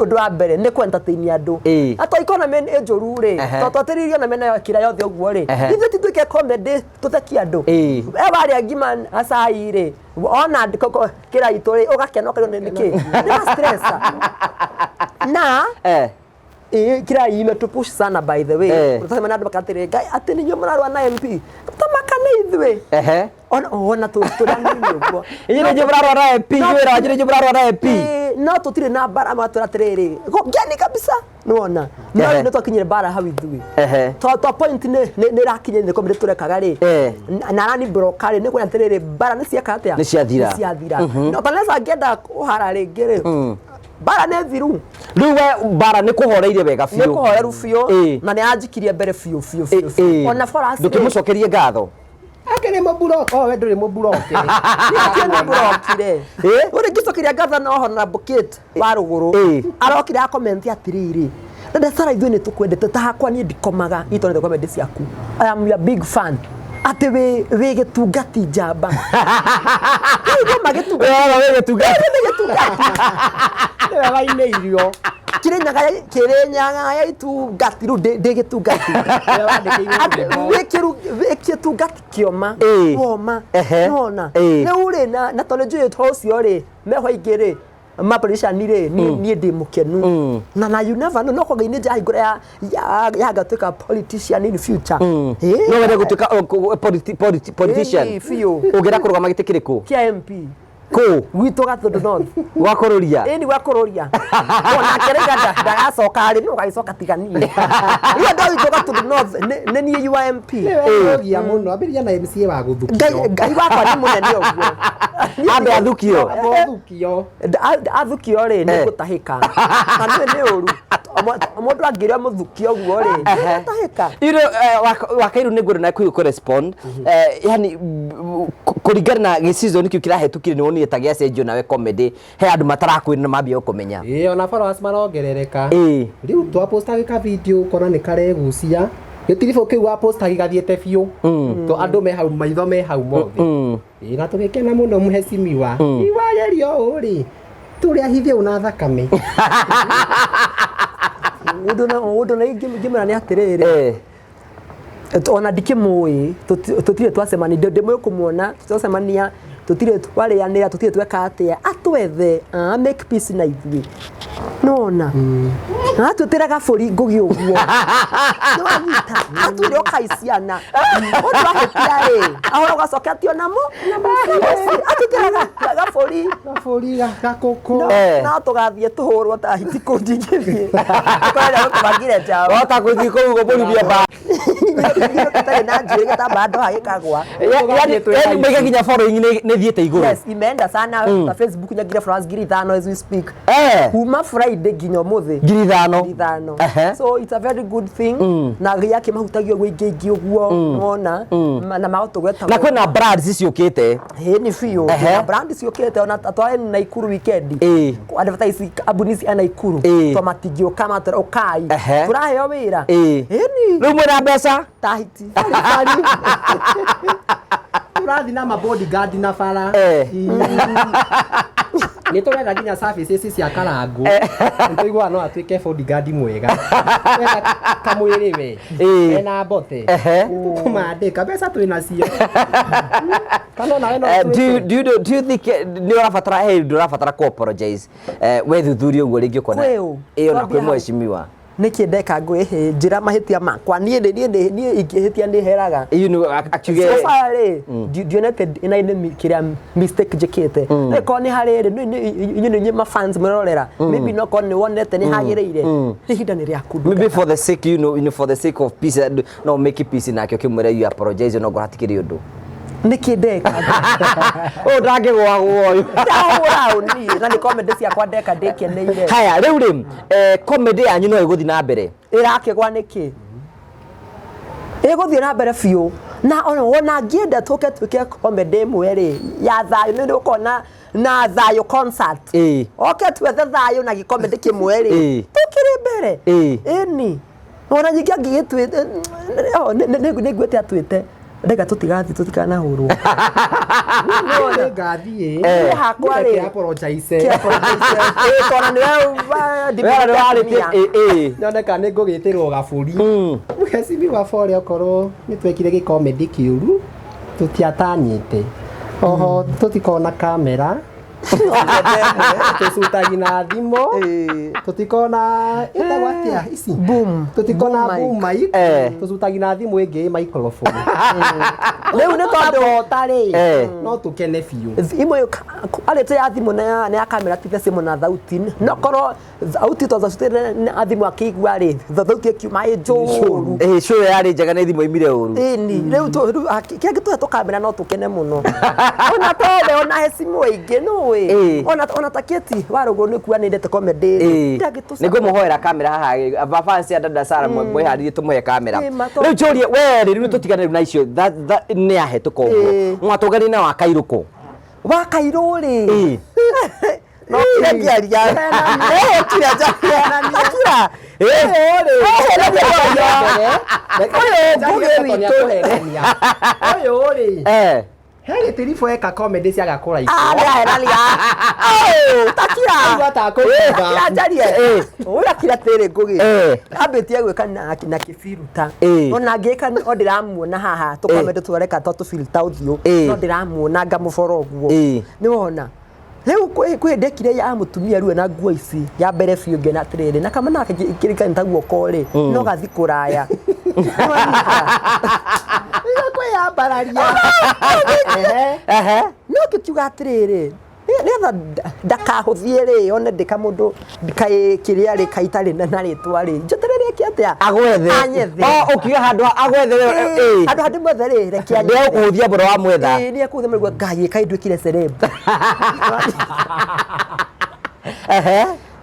A: undu wa mbere nĩ ku-entertain andũ atwa economy ĩ njũru rĩ twatĩrĩirio na mena kĩra yothe ũguo rĩ ithuĩ tituĩke comedy tũthekie andũ warĩa ngima acai rĩ ona kĩra itũ rĩ ũgakena ũkarĩo nĩ kĩ nĩ stress na kira imetupush sana by the way utasema nado bakatire guy ati ninyo mrarwa na MP tamakane ithuĩ ona turanini uguo
C: ire nyo mrarwa na MP wira ire nyo mrarwa na MP
A: no tutire na bara matura tiriri gani kabisa nuona no twakinyire bara hau ithuĩ to point ne rakinye ne komire turekaga ri na rani brokari ne kuna tiriri bara ne ciaka atia
C: ne ciathira
A: no baleza ngenda uhara ringi ri bara nĩ thiru
C: rĩu we bara nĩ kũhoreire wega biũ
A: nĩ kũhoreru biũ na nĩ anjikirie mbere biũ ona forasi
C: ndũkĩmũcokerie ngatho
B: akĩrĩ mũburoke we ndũrĩ mũburoke
A: mũburokire ũrĩ ngĩcokeria ngatho no hona bucket wa rũgũrũ arokire akomenti atĩrĩrĩ Dada Sarah ithuĩ nĩ tũkwendete ta hakwa niĩ ndikomaga itonete comedy ciaku I am your big fan ati we gĩtungati njamba nĩguo magĩtungati
B: wagainĩirio
A: Kirinyaga ya itungati ru ndĩgĩtungati wĩkĩtungati kĩoma woma nona rĩu rĩ na tondũ njũĩ ta ũcio rĩ meho aingĩ rĩ mapoliciani rĩ niĩ ndĩ mũkenu na you never know no kũgeini nja hingũra ya gatuĩka politician in future
C: no wende gũtuĩka politician ũngĩra kũrũgama gĩtĩ kĩrĩkũ
A: kĩa MP
C: kũ
A: gwitũ Gatũndũ North
C: gwa kũrũria
A: ni gwa kũrũria ona kĩrĩga ndagacoka rĩ no gagĩcoka tiganie rĩu ndagĩtwo Gatũndũ North nĩ niĩ UMP
B: ya mũno ambĩrĩria na MCA wa gũthukio
A: ngai wakwa nĩ mũnene ũguo
C: andũ athukio
A: athukio rĩ nĩ gũtahĩka kana nĩ ũru mũndũ angĩrĩa mũthukio ũguo rĩ gũtahĩka
C: Wakairu nĩ ngwenda na kũ-respond yani kũringana na gĩ-season kĩu kĩrahetũkire nĩ wonire ta gĩacenjio nawe comedy he andũ matarakwĩra na mambia gũkũmenya
B: ona followers marongerereka rĩu twaposta gĩka video kona nĩ karegucia gĩtiribũ kĩu waposta gĩgathiĩte biũ to andũ me hau maitho me hau mothe na tũgĩkena mũno mũhecimiwa iwagerio ũrĩ tũrĩa hithie una thakame
A: ũndũ na ingĩmera nĩ atĩrĩrĩ ona ndikĩmũĩ tũtirĩ twacemania ndĩmũĩ kũmuona twacemania tũtirĩ twarĩanĩra tũtirĩ tweka atĩa atwethe make peace na ithuĩ nona na tutiraga buri ngugi uguo no anyita atwire okaiciana ondu ahetia ahora ugacoka tio namo atutiraga buri
B: gakoko
A: na tugathie tuhurwo ta hiti kundingithie kwenda kubagire jao
C: wata kuthi kugo bolivia ba
A: na njiri ta bado haikagwa
C: yani mbega kinya following ne thiete iguru
A: yes imeenda sana ta Facebook nyagira France ngiri 5 as we speak kuma Friday nginya muthi
C: ngiri 5
A: so it's a very good thing na yake mahutagio gwe ingi uguo mona na magotugweta
C: na kwena brands ciukite
A: ni fio na brands ciukite ona atware na ikuru weekend advertise abunisi ana ikuru to matigio kama okai turaheo wira
C: ni rumwe na mbeca
A: tahiti
B: turathi na bodyguard na fara ni turenda ginya services cia karangu ntuigwa no atuike bodyguard mwega kamwiriwe ena bote kumandika mbeca twina cio kana nawe no
C: do you think ni urafatara ko apologize we thuthurio uguo ringi ukona na kwi mweshimiwa
A: niki ndeka ngwihi njira mahitia makwa nie ingihitia ndi heraga
C: you know actually
A: so far dionete ina kiria mistake jikite ko ni harire ni ma fans murorera maybe no ko ni wonete ni hagireire ihinda ni riaku
C: maybe for the sake you know for the sake of peace no make peace na kyo kimwira you apologize no gohatikiri undu
A: niki ndeka
C: ndage gwaguo
A: ni na ni comedy cia kwa ndeka ndikeneire
C: haya riu ri comedy yanyu no iguthi na mbere
A: irakigwa niki iguthi na mbere fiu na ona ngienda tuke comedy mwere ya thayo ni ukona na thayo concert okay twethe thayo na comedy kimwere tukiri mbere ni ona ngigia ngigitwite ni gwete atwite ndega tutikana hurwo
B: no ngathie
A: hakwa ri
B: apologize
A: tona ni
B: noneka ni ngugitirwo gaburi mwesibi wa fore okoro ni twekire gi comedy kiuru tutiatanyite oho tutikona kamera tusutagi na thimo tutikona itagwatia ici
A: boom
B: tutikona boom mic tusutagi na thimo ingi microphone
A: leo ne tondu tari
B: no tukene fiu
A: imwe alete ya thimo na ya kamera tithe simu na thauti no korwo thauti to zacutire na thimo akigwa ri thauti akiuma ejuru
C: show yari njega na thimo imire uru
A: ni leo kingi tu kamera no tukene muno ona tole ona hesimu ingi no ona taketi warugo ni kuwa nindete comedy
C: nigwe muhoera kamera haha fans ya Dada Sarah mwe haririe tumuhe kamera riu chorie we riu tutigane na icio ni ahetuko mwatugani na Wakairu
A: Wakairu ri
C: no kiaria
B: Heri tirifo eka comedy cia gakora icio.
A: Takira.
B: Takuga.
A: Ajarie. Ura kira tere ngugi. Abetie gweka na kifiruta. Ona ngeka ndiramuona haha to comedy twareka to filter uthio. No ndiramuona ngamuforo guo. Ni wona. Leo kwendekire ya mutumia ruwe na nguo ici ya mbere fiu nge na trade na kama nake ikirika ntaguo kore no gathi kuraya kwa ya bararia no kituga trade netha ndakahuthie ri one ndika mundu ndikai kiria ri kaitari na ritwa ri njoterere kiatia
C: agwethe ukiga handu agwethe
A: handu mwethe ri rekia
C: ndio kuhuthia boro wa mwetha
A: ni akuthia mrigwa ngai kaindwikire celeb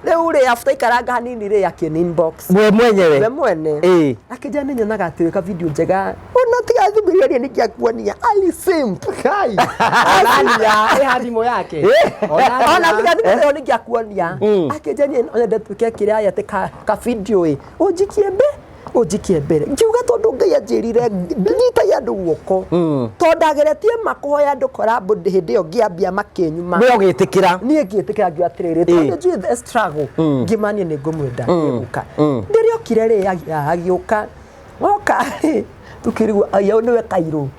A: leo ri after ikaranga hanini ri yakini inbox
C: we mwenyewe
A: we mwene akija ni nyonaga atiweka video njega ona tiga thubiria ni kiakuonia ali simp kai
B: anania hadimo yake
A: ona tiga thubiria ni kiakuonia akija ni ona ndetwike kiria yate ka video ujikie mbere ngiuga tondu ngai anjirire ndita ya nduguoko to ndageretie makoya ndukora bodi hindi yo ngiambia makenyuma
C: we ugitikira
A: nie ngitikira ngi atiriri tondu njui the struggle ngimanie ni ngumwenda nguka ndirio kire ri agiuka oka tukirigwo ayo niwe Kairu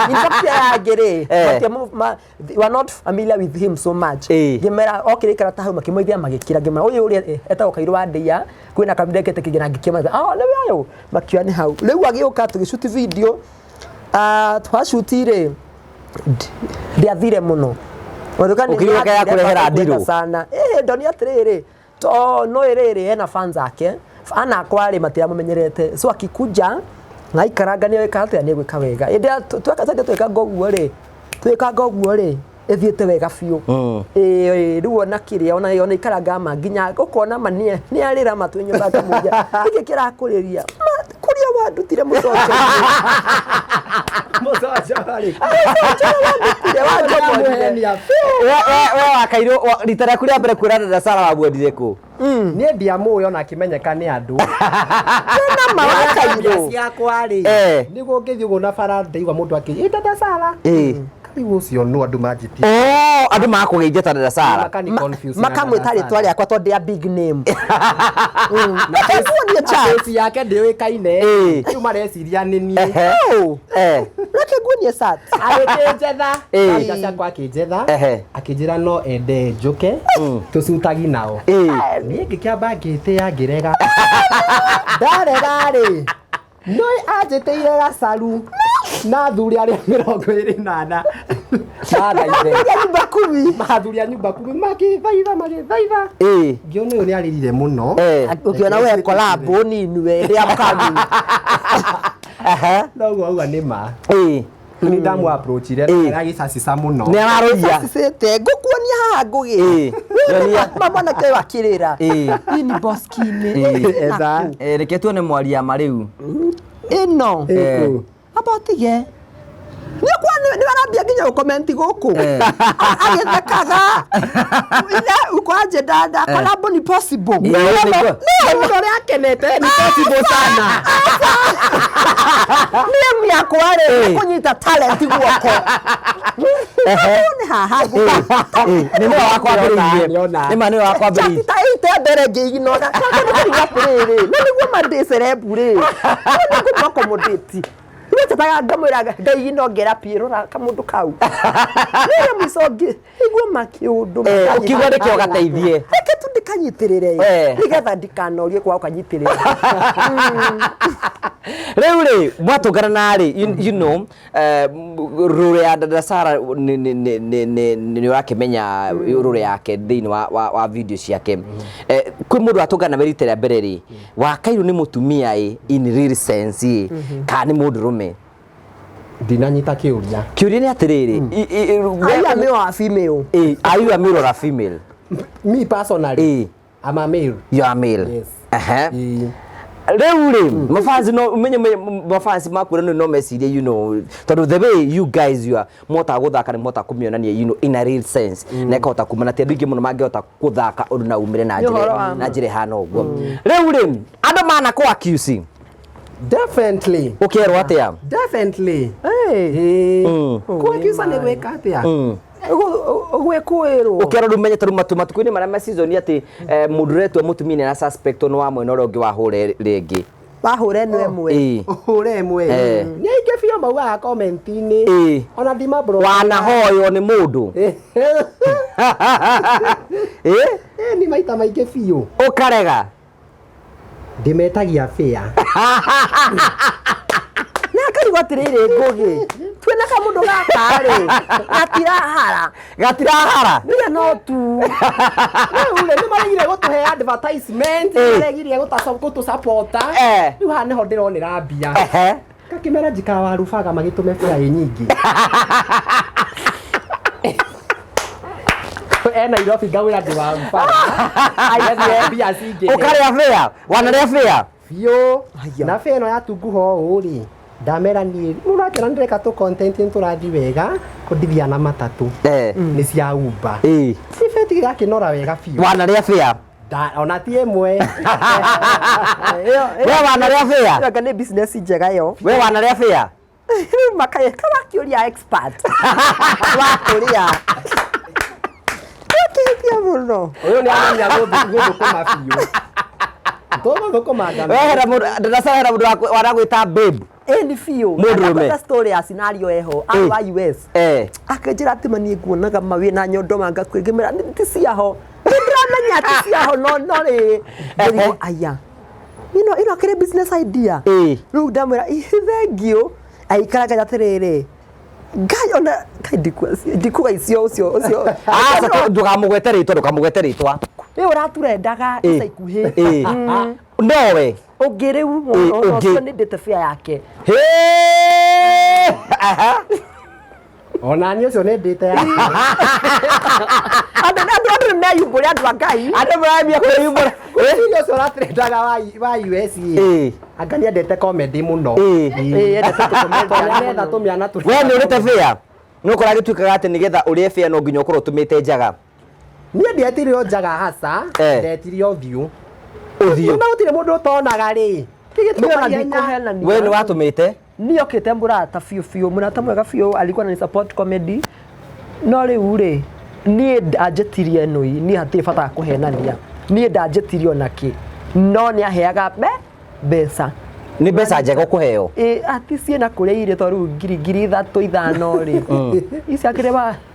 A: infact agere we are not familiar with him so much ngimera okirikara tahu makimoithia magikira ngimera uyu uri etagwo Kairu wa ndia kwina kabindekete kigina ngikima niwe ayo makio ni hau riu agiuka tugishuti video twashutire ndiathire muno
C: ukiriuka ya kurehera ndiro
A: sana ndoni atiriri to no iriri ena fans ake ana kwari matira mumenyerete so akikuja ngaikaranga ni weka atia ni gwika wega indi twakacaje tweka ngoguo ri ethiete wega fiu riu ona kiria ona ikaranga ma nginya ukona manie ni arira matu nyumba kamuja iki kirakuriria kuria wandutire mucoco
B: ari
C: we Wakairu ritara kuria mbere kwira Dada Sarah wabwendire ku
B: ni ndiamuyo ona kimenyeka ni andu
A: na Wakairu
B: ciakwa ri niguo ngithiugo na bara ndeigwa mundu aki Dada Sarah karibu ucio no andu majiti
C: andu makugeithia ta Dada Sarah
B: makani confuse
A: makamwita ritwa riakwa to ndia big name
B: na face yake ndiwikaine riu mareciria ni nie
A: reke guonie sat
B: arekenjetha aija kwa kinjetha akinjira no ende njuke tucutagi nao nie ngikiamba ngitia ngirega ndarega no ajiteire gacaru na thuri aria 28 na
A: nyumba 10
B: mathuri a nyumba 10 magithaitha ngiona uyu ni aririre muno
A: ukiona we collab nini we ria mkamu
B: no gwa ni ma ni ndamu approach ire agicacisa muno
C: ni araroia
A: site ngukuonia haha ngugi mama na kai wakirira ini boskini
C: reke tuone mwaria mariu
A: ino abatige ni barambia nginya comment guku agithekaga ila ukwaje dada collab ni possible
C: ni
B: uri akenete ni possible sana
A: ni myakwa ri kunyita talent guoko ni haha
C: ni wakwa biriye ni mani wakwa biriye
A: ite mbere ngiginoga ni gapuriri ni niguo mandicere bure ni guko modeti tataga ngamwira ngai no ngera pirora kamundu kau ni musogi iguo makiundu
C: ukigwa reke ugateithie
A: reke tundikanyitirire nigetha ndikanorie kwa ukanyitirire
C: riu mwatungana nari you know rure ya Dada Sarah ni urakimenya rure yake thiini wa video ciake kwi mundu atungana beritera mbere ri Wakairu ni mutumia in real sense ka ni mundu rume
B: dinanyita kiuria
C: ni atiriri
A: are you a female
C: are you a male or a female
B: me personally I'm a male
C: you are male
B: yes
C: Reuri mafansi no menye mafansi makura no message you know tondu the way you guys you are mota guthaka ni mota kumionania you know in a real sense na kahota kumana te bingi muno mangihota kuthaka undu na umire na njire hana uguo reuri andu mana ko accuse
B: definitely
C: ukero atia
B: definitely ko accuse ni gweka atia
A: gwekuiru
C: ukero rumenye taru matukwini mara season ati muduretwa mutumini na suspect no wa mwena rongi wa hure ringi
A: bahure nwe mwe
B: hure mwe ni ingefia mauga comment ni ona ndima bro
C: wana hoyo ni mundu
B: ni maita maige fio
C: ukarega
B: ndimetagia fea
A: nakari gwatirire ngugi twena kamundu gakari
C: gatirahara
A: niya no tu
B: ule ni marigire gutuhe advertisement marigire gutu supporta riu hane ho ndironera mbia kakimera njikara warubaga magitume fea nyingi Nairobi ngawira ndiwarubaga ai mbia cingi
C: ukaria fea wanaria fea
B: fio na fea no yatunguho uri ndamera ni murakira ndireka tu content nturathi wega kudithia na matatu ni cia Uber si feti gakinora wega fio
C: wanaria fea
B: ona tie mwe
C: we wanaria fea
A: anga ni business njega yo
C: we wanaria fea
A: makaye kama kiuria expert wa kuria kitia muno
B: uyu ni amenya guthukuma fio todo thukuma
C: we hera Dada Sarah hera mundu waragwita babe
A: Any feel.
C: Mũndũrũme.
A: Story ya scenario eho. Wa US. Akajira ati mani kuonaga mawe na nyondo manga kwigimira ti ciaho. Ndramenya ti ciaho no ri. Aya. Ino akire business idea. Riu ndamwira thengio. Aikaraga jatiriri. Ngai ona ndikuga icio
C: sasa ndukamugwete ritwa
A: we uraturendaga ica ikuhi
C: nowe
A: ungiriu ucio ni ndete fia yake
B: ona ni ucio ni ndete yake
A: andu meyumburi andu a Ngai
C: andu meyambia kwiyumbura
B: ucio ucio uraturendaga wa US anga ni endete comedy muno
A: endete comedy
B: nenda tumiana tu
C: we ni urite fia nukora gituikaga ati nigetha urie fia no nginya ukorwo tumite njaga
B: ni ndetirio njaga hasa ndetirio view
C: uthio
B: na utire mundu utonaga ri
C: we ni watumite
A: niokite murata fiu murata mwega fiu alikuwa na support comedy no riu ri ni anjetirie noi ni hatire bata kuhenania ni ndanjetirio naki no ni aheaga mbeca
C: ni mbeca njega kuheo
A: ati ciena kuria ire to riu ngiri 3-5 ri ici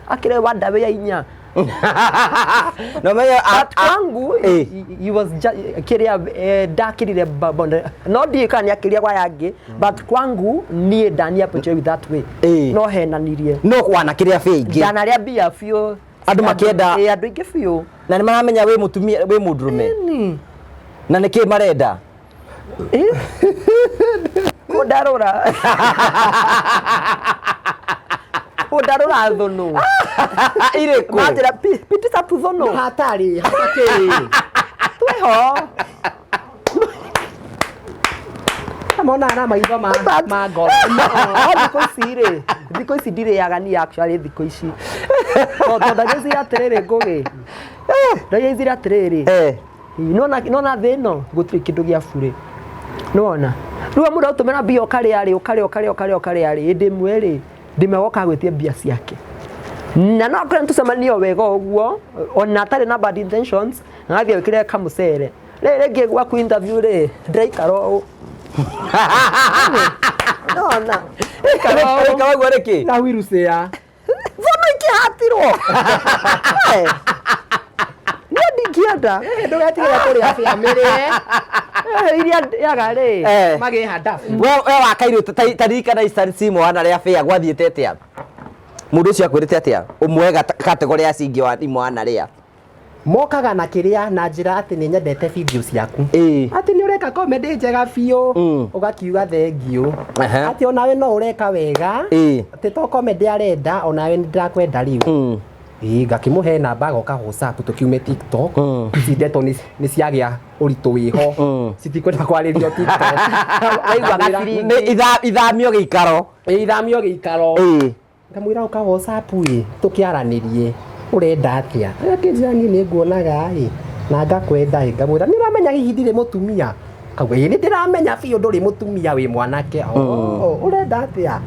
A: akire wa ndabe ya inya
C: no meyo
A: kwangu he was kiria dakirire bonde no ndikani akiria kwa yangi but kwangu nie ndani approach with that way no henanirie
C: no kwana kiria fingi
A: ndana ria bia fio
C: andu makienda
A: andu ingi fio
C: na ni maramenya we mutumia we mundurume na niki marenda kudarura thuno iriku
A: majira pitisa tu thuno
B: hatari
A: tweho
B: amona na maitho ma ngoro
A: thiko ici ndiriaga ni actually thiko ici to ndagezira atiriri ngugi ndagezira atiriri nona thino gutiri kindu gia bure nona ruwa muda utumena bio kare ari indi mweri ndimewoka gwitie bia ciake na no kore tucemanio wega uguo ona tari na bad intentions ngathie wikire kamucere rere ngigwa ku interview ri ndaikaro nona
C: ikaro gwereki
B: na wiruse ya
A: vono ikihatirwo ndikienda
B: ndugatigire kuria afya mirie
A: iria yagare
B: magihanda
C: we Wakairu tarika na istarimu wana ria fia gwathiete atia mundu ucio akwirite atia umwega kategori ya cingi wa imwana ria
B: mokaga na kiria na njira ati ni nyendete video ciaku ati ni ureka comedy njega biu ugakiuga thengio ati onawe no ureka wega ati to comedy arenda onawe ni ndakwenda riu ngakimuhe namba goka WhatsApp tukiume TikTok cideto ni ciagia uritu wiho citikwenda kwaririo TikTok
C: ithamio
B: giikaro ngamwira uka WhatsApp tukiaranirie urenda atia akinjira ni nguonaga na ngakwenda ngamwira ni ramenya hihi ndire mutumia kauga ni ndiramenya biu nduri mutumia wi mwanake urenda atia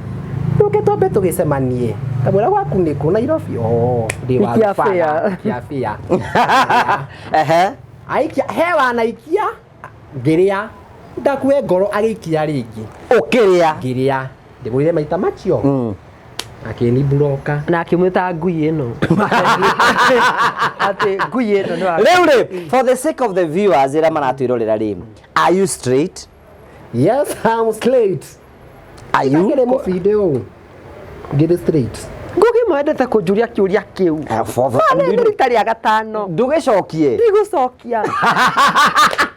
B: nduke twambe tugicemanie kamwira gwaku ni ku Nairobi ndi wa kiafia aikia hewa naikia ngiria ndakue ngoro agikia ringi ngiria ndimwire maita macio akini buroka
A: na akimwita ngui ino ati ngui ino no
C: Leure, for the sake of the viewers ira maratwirorera ri are you straight?
B: Yes, I'm straight.
C: Are you?
B: Ngire mu video get straight
A: ngugi mwendete kunjuria kiuria kiu ni tari ya gatano
C: ndugicokie
A: ndigucokia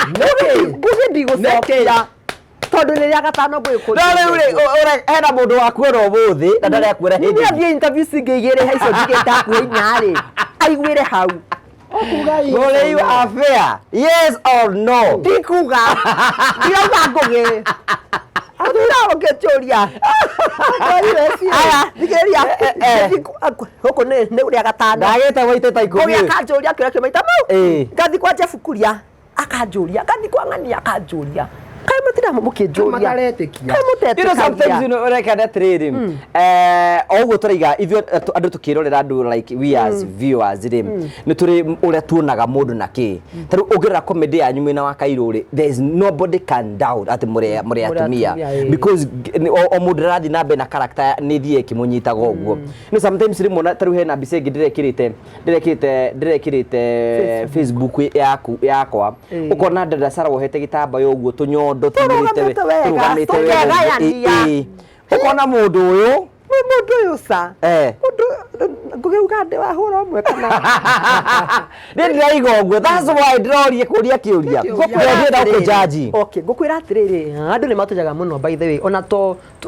A: ngugi ndigucokia tondu ni ya gatano gwikuria
C: no ure hena mundu wakwira umuthi na ndari akwira hindi
A: ni interview cingigire haico ndigeta kwinyari aigwire hau
C: Gole you are fair. Yes or no?
A: Ndikuga. Ndira ngugi. Adura ogechoria. Aya, ndigeria. Huko ne uria gatano.
C: Ndageta waite ta ikumi.
A: Oya kanjuria kira kimaita mau. Ngathi kwa Jeff kuria. Akanjuria, ngathi kwa ngani akanjuria. Kai matira mukinjuria
B: mataretekia
C: you know sometimes you know like that trade oguo turaiga ithuĩ andũ tukirorera andũ like we as viewers ni turi uria tuonaga mundu na ki taru ũngĩrora comedy yanyu mwena wa Wakairu ri there is nobody can doubt ati muri atumia because o mundu rathi na be na character ni thie kimunyitaga ũguo no sometimes rimwe taru hena mbica ingĩ ndirekirite Facebook yakwa ukona Dada Sarah wohete gitamba yoguo tunyondo tumirite turugamite wega ukona mundu uyu
A: sa ngugiuga ndi wahura umwe kana
C: ndiraiga ũguo that's why ndirorie kuria kiuria ngũkwĩra kujaji
A: okay ngukwĩra atiriri andu ni matujaga muno by the way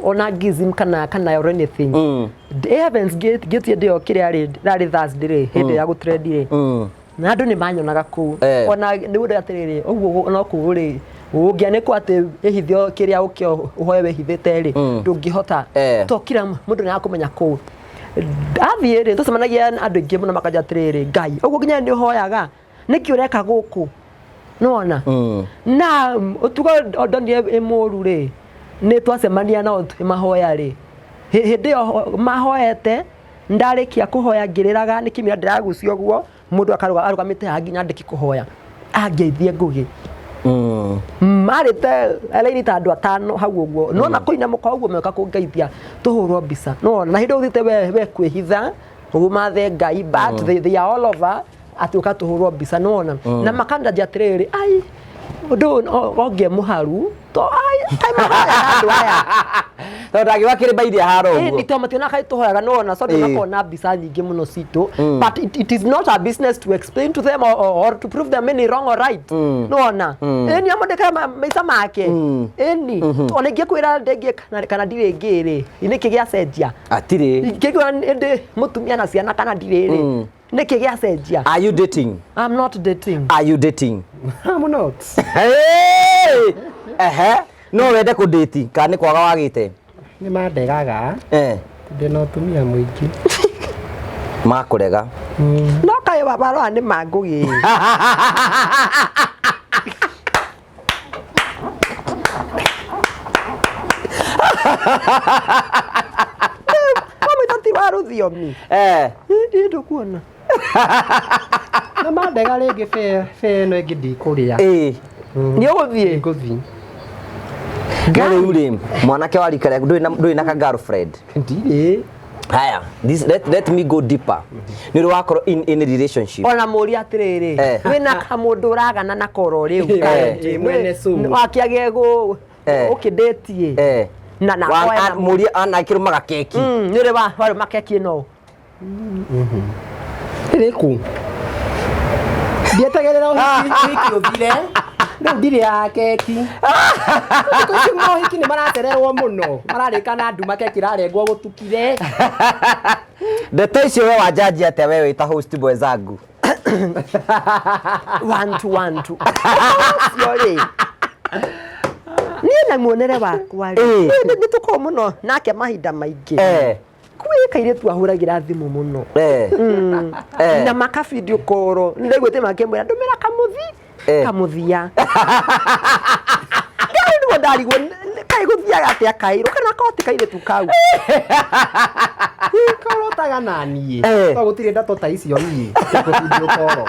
A: ona gizim kana or anything Evans get dio kiri rari Thursday hindi ya gutrade na andu ni manyonaga ku ona ni undu atiriri uguo no kuri ugiane kwa ate ehithio kiria ukio uhoye wehithite ri ndungihota to kira mundu ni akumenya ku athire tucemanagia andu ingi muno makaja atiriri ngai uguo nginya ni hoyaga niki ureka guku nona na utuga ndonire imuru ri ni twacemania na mahoya ri hindi mahoete ndarikia kuhoya ngiriraga nikimira ndiragucio guo mundu akarugamite nginya ndiki kuhoya angeithie ngugi marite alaini ta andu atano hau uguo no na kuina muka uguo meka kungeithia tuhurwo mbica no na hindi uthite we kwihitha ugumathe ngai but they are all over atuka tuhurwo mbica no na makanda jatiriri ai undu onge muharu to ai mahaya andu aya
C: to ndagi wakiri bairia haro uguo
A: ni to mationa kai tuhoyaga no na so ndakona mbica nyingi muno cito but it is not a business to explain to them or to prove them any wrong or right no na eni amondeka maisa make eni ona ngikwira ndenge kana ndire ngiri niki gia cenjia
C: atiri
A: ngigwa ndi mutumia na ciana kana ndiriri niki gia cenjia
C: are you dating
A: I'm not dating
C: are you dating
B: I'm not
C: no wende ku date kana kwaga wagite
B: ni mandegaga ndina utumia muingi
C: makurega
A: no kai babaro ani mangugi mami tati waru thiomi ndio kuona
B: na mandega ringi fe no ingi ndikuria
A: ni uguthie
B: nguthi
C: gari ule mwanake wali kale ndoi na ka girlfriend
B: ndire
C: haya let me go deeper ni wako in a relationship
A: ona muri atiriri wina kamundu uragana na koro riu
B: mwene sumu
A: wakiage gu ukidetie na
C: kwa muri ana kirumaga keki
A: ni rewa wale makeki no
B: iriku ndietagerera uhiki uthire ndire ya keki kuko mohiki ni maratererwo muno mararika na nduma keki rarengwo gutukire
C: ndeto icio we wajaji ate wewe ita host boy zangu
A: one to sorry ni na muonere wakwa ni tuko muno nake mahinda maingi kwikaire tu ahuragira thimu muno na maka video call ndigwite makemwira ndumira kamuthia ngai ndio ndarigwo kai guthia ate akairu kana koti kaire tu kau
B: karotaga nani to gutire ndato ta icio ni video call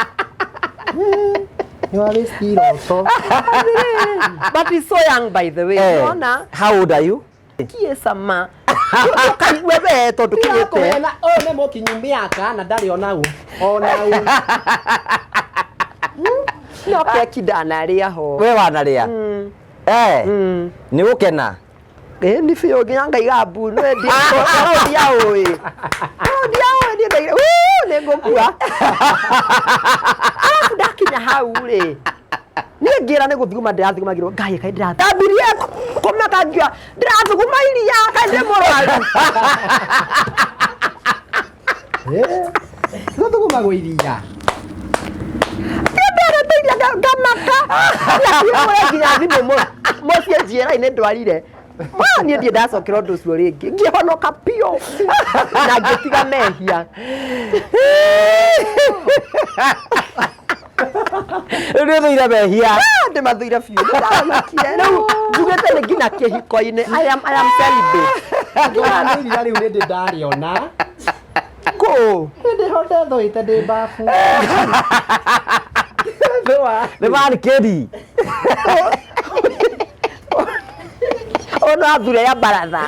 B: you are still also
A: but he's so young by the way unaona
C: how old are you
A: kiesama kai wewe to tukiete
B: na ne mokinyumbi aka na ndari ona u
A: no keki ndanaria ho
C: we wanaria ni gukena
A: ni fio nginya ngaiga mbu no ndi ndia oi ndia ndaire ne ngokua ndakinya hau ri ni ngira ne guthuguma ndirathugumagirwo ngai kai ndiratambirie komaka ngia ndirathuguma iria kai ndi murwaru
B: guthuguma gwiria
A: ngamaka nginya thimu mocie njira ine ndwarire ni ndie ndacokera undu ucio ringi ngihonoka pio na ngitiga mehia
C: ndio thuire mehia
A: ndimathuire biũ ndamakire rĩu njugĩte nĩ nginya kĩhiko-inĩ I am celibate
B: ngona nĩ iria rĩu nĩ ndĩ ndariona
A: kũ
B: ndĩ hote thũite ndĩ babu
C: nĩ marĩ kĩri
A: ono athure ya baratha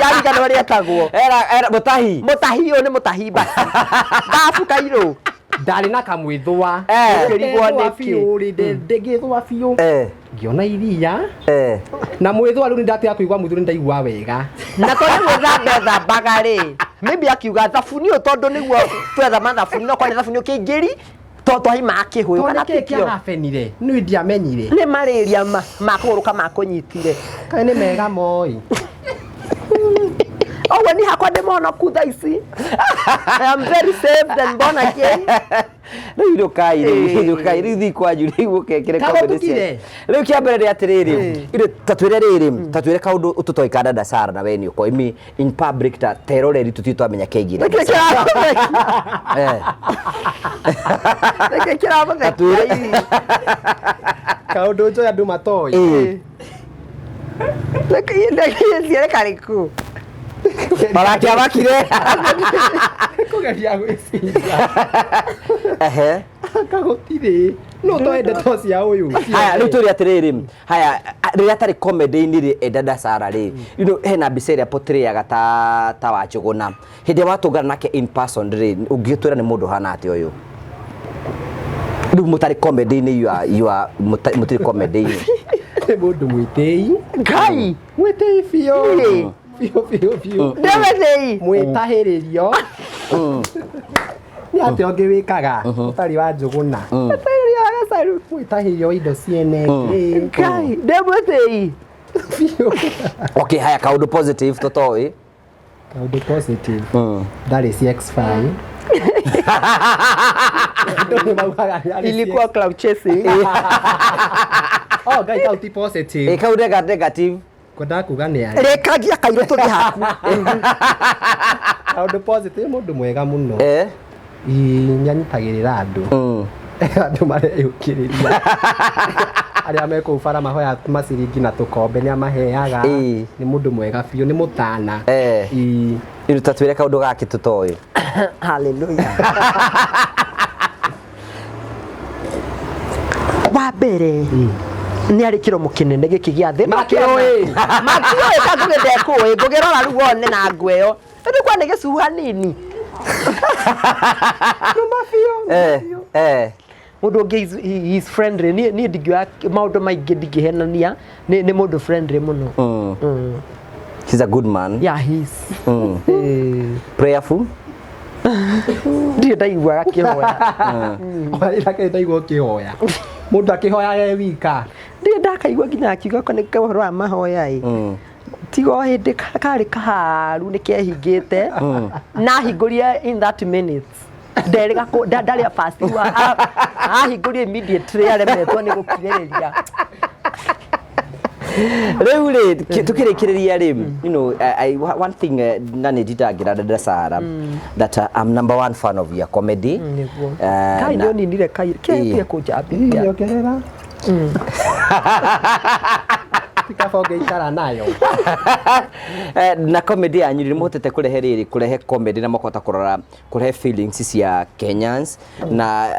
A: yarigana ũrĩa etagwo
C: era mũtahi
A: ũyũ nĩ mũtahi babu Kairũ
B: ndarĩ na kamwĩthũa
A: ngĩrigwo nĩkĩ
B: ndĩngĩthũa biũ ngĩona iria na mwĩthũa rĩu nĩ ndatiga kũigua mwĩthũa nĩ ndaigua wega
A: na tondũ gwĩthamba ethambaga rĩ maybe akiuga thabuni ũyũ tondũ nĩguo twetha mathabuni no kwani thabuni ũkĩngĩri twaima akĩhũyũ kana
B: kĩkĩo happenire nĩ ndiamenyire
A: nĩ malaria makũgũrũka makũnyitire
B: kaĩ nĩ mega moi
A: owe ni hakwa ndĩmonoku thaa ici I am very saved and born again
C: rĩu irukai rĩu thiĩ kwanyu rĩu ũkekĩre
B: kaũtukire
C: rĩu kĩa mbere rĩ atĩrĩrĩ tatwĩre rĩrĩ tatwĩre kaũndũ ũtũtoĩ ka Dada Sarah na we nĩ ũko imi in public ta teroreri tũthiĩ twamenya keigire
B: kaũndũ njoya andũ matoĩ
A: reka rĩku
C: marakĩamakire
B: kũgeria gwĩciria kagũtirĩ no twende to cia ũyũ
C: haya rĩu tũrĩ atĩrĩrĩ haya rĩrĩa tarĩ comedy-inĩ rĩ Dada Sarah rĩ you know hena mbica ĩrĩa portrayaga ta wa Njũgũna hĩndĩ ĩrĩa watũngana nake in person rĩ ũngĩtwĩra nĩ mũndũ hana atĩ ũyũ rĩu mũtarĩ comedy-inĩ mũtirĩ comedy-inĩ
B: nĩ mũndũ mwĩtĩi
A: Ngai
B: mwĩtĩi biũ biũ
A: ndemethei
B: mwĩtahĩrĩrio nĩ atĩ ũngĩ wĩkaga ũtarĩ wa Njũgũna mwĩtahĩrio indo ciene
A: Ngai ndemethei
C: okay haya kaũndũ positive tũtoĩ
B: kaũndũ positive ndarĩ CX5
A: ilikuwa cloud chasing
B: Ngai kauti positive
C: kau negative
B: kwenda kuga nĩ arĩ
A: rekagia Kairũ tũthiĩ haku
B: kaũndũ positive mũndũ mwega mũno nĩanyitagĩrĩra andũ andũ mareyũkĩrĩria arĩa me kũu bara mahoya maciringi na tũkombe nĩ amaheaga nĩ mũndũ mwega biũ nĩ mũtana
C: rĩu tatwĩre kaũndũ gake tũtoĩ
A: hallelujah wa mbere nĩ arĩ kĩromo kĩnene gĩkĩ gĩa thĩ
B: makĩoĩ
A: kangu ndekũĩ ngũgĩrora rĩu wone na ngweyo ĩndĩ kwa nĩ gĩcuhu hanini mũndũ ũngĩ he is friendly niĩ ndingĩoya maũndũ maingĩ ndingĩhenania nĩ mũndũ friendly mũno
C: he's a good man
A: yeah he is
C: prayerful
A: ndirĩ ndaiguaga kĩhoya
B: nake ndaigua ũkĩhoya mũndũ akĩhoya ye wika
A: ndirĩ ndakaigua nginya akiuga ko nĩ ũhoro wa mahoya tiga hĩndĩ karĩ kaharu nĩ kehingĩte na hingũrie in 30 minutes ndarĩa fast ahingũrie immediately aremetwo nĩ gũkirĩrĩria
C: rĩu rĩ tukĩrĩkĩrĩria rĩ you know one thing na nĩ njitangĩra Dada Sarah that I'm number one fan of your comedy
A: kai nĩ ũninire kai kĩhĩtia kũnjambĩria
B: ongerera tikabonge ikara nayo
C: na comedy yanyu nĩ mũhotete kũrehe comedy na makota kũrehe feelings cia Kenyans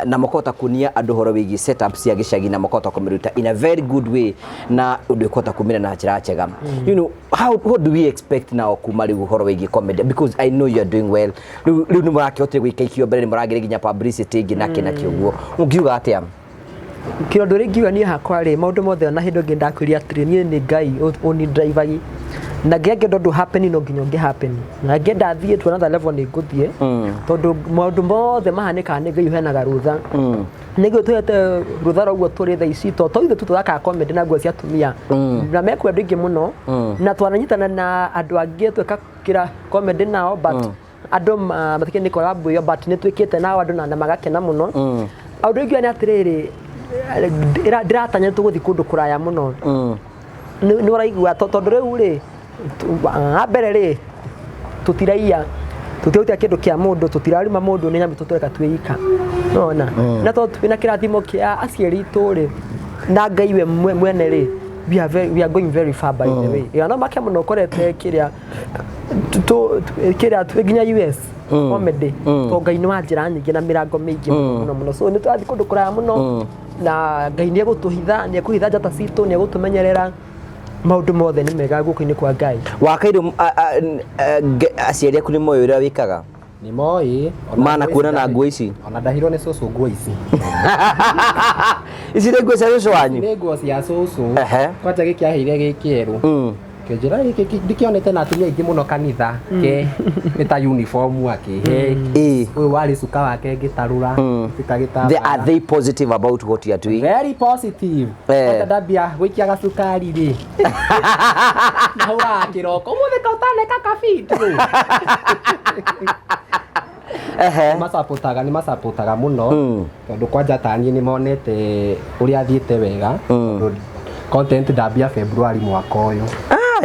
C: na makota kunia andũ horo wĩgiĩ setup cia gĩcagi na makota kũmĩruta in a very good way na ũndũ ũkota kumĩra na njĩra njega you know what do we expect now kuma rĩu horo wĩgiĩ comedy because I know you are doing well rĩu nĩ mũrakĩhotire gwĩka ikio mbere nĩ mũragĩrĩ nginya publicity ĩngĩ nake ũguo ũngiuga atĩa
A: kĩondo rĩngiuga niĩ hakwa rĩ maũndũ mothe ona hĩndĩ ĩngĩ ndakwĩria atĩrĩ niĩ nĩ Ngai ũni driver na ngĩenda ũndũ happen no nginya ũngĩ happen na ngĩenda thiĩ to another level nĩ ngũthiĩ tondũ maũndũ mothe mahanĩkaga nĩ Ngai ũheanaga rũtha nĩguo twete rũtha rũguo tũrĩ thaa ici to ithuĩ tu tũthakaga comedy na nguo cia atumia na mekwa andũ aingĩ mũno na twananyitana na andũ angĩ twĩkakĩra comedy nao but andũ matikĩ nĩ collab ĩyo but nĩ twĩkĩte nao andũ na magakena mũno ũndũ ũngĩ nĩ atĩrĩrĩ ndiratanya tũgũthiĩ kũndũ kũraya mũno nĩ ũraigua tondũ rĩu rĩ mbere rĩ tũtiraiya tũtirutia kĩndũ kĩa mũndũ tũtirarima mũndũ nĩ nyamũ tũtũreka twĩika nona na tondũ twĩna kĩrathimo kĩa aciari itũ rĩ na ngai we mwene ri we are going very far by the way yana make muno korete kiria ginya US comedy to ngai ni wanjira nyingi na mirango mingi muno so ni twathi kundu kuraya muno na ngai ni egutuhitha ni ekuhitha njata citu ni egutumenyerera maundu mothe ni mega guku-ini kwa ngai Wakairu aciari aku ni moyo uria wikaga
B: ni moi
C: mana kuona na nguo ici
B: ona ndahirwo ni cucu nguo ici
C: ici ni nguo cia cucu wanyu
B: ni nguo cia cucu kwanja gikiaheire gikieru Kejira giki ndikionete na atumia ingi muno kanitha ke ni ta uniform akihe uyu wari cuka wake gitarura tikagita
C: are they positive about what you are doing
B: very positive kwanja ndambia gwikia gacukari ri naura kiroko muthe kautaneka kafiti ni masapotaga muno tondu kwanja tani ni monete uria thiete wega content ndambia February mwaka uyu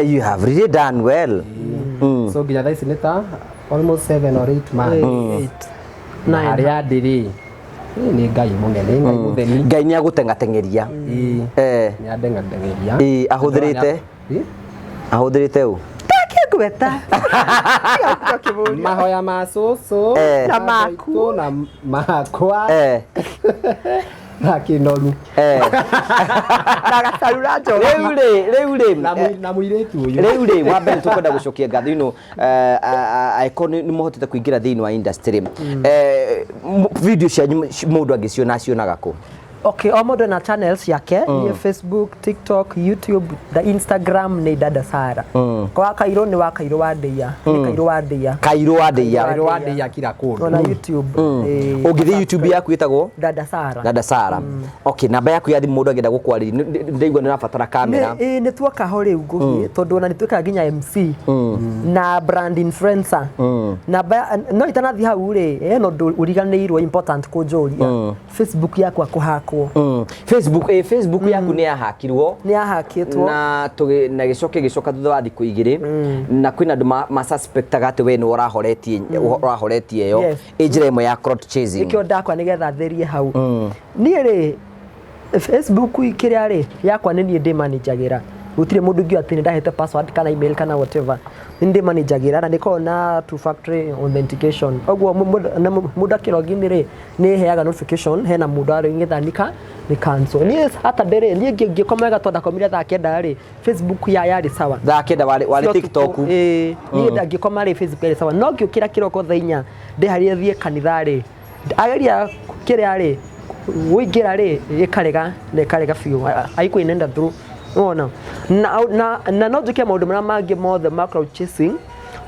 C: you have really done well
B: so nginya thaa ici nĩ ta almost 7 or 8 months 9 harĩa ndĩrĩ nĩ ngai mũnene ngai mũtheni
C: ngai nĩ agũtengatengeria
B: nĩ andengatengeria
C: ahũthĩrĩte ũ
A: ngweta
B: mahoya ma cucu
A: na maku
B: na makwa na kinoru
A: na gatarura njoro
C: rĩu
B: na mũirĩtu ũyũ
C: rĩu wa mbere tũkwenda gũcokia ngatho ino aikoni nĩ mũhotete kũingĩra thĩinĩ wa industry video cianyu mũndũ angĩciona acionaga kũ
A: Okay, o mundu na channels yake ni Facebook, TikTok, YouTube, the Instagram ni Dada Sarah. Kwa Wakairu ni Wakairu wa Ndeia, ni Kairu wa Ndeia
B: kila kundu.
A: Na YouTube.
C: Ugithi YouTube yaku itagwo
A: Dada Sarah.
C: Okay, namba yaku ya thimu mundu agenda gukwarĩria ndeigua nĩrabatara kamera.
A: Ni tuoka ho riu ngugi tondu na nituika ginya MC na brand influencer. Namba no itanathi hau ri no uriganĩirwo important kunjuria. Facebook yakwa kuhaka
C: Facebook yaku ni yahakirwo na gicoka thutha wa thiku igiri na kwina andu ma suspectaga ati we ni urahoretie yo ejira imwe ya crowd chasing
A: ikio ndakwa nigetha therie hau ni ri Facebook ikiria ri yakwa ni ndi managerira gutire mundu ngi ati ndahete password kana email kana whatever ndi managerira na niko na two factor authentication ogwo mundu akilogin ri ni heaga notification hena mundu ari ngithanika ni cancel ni hata ndere ni ngikomega tonda komire tha kenda ri Facebook yari sawa
C: tha kenda wale TikTok
A: ni ngikoma ri Facebook yari sawa no ngiukira kiroko thainya ndi harie thie kanitha ri ageria kiria ri wingira ri ikarega fiu aiko inenda through ona na no njuke maundu mara mangi mothe ma crowd chasing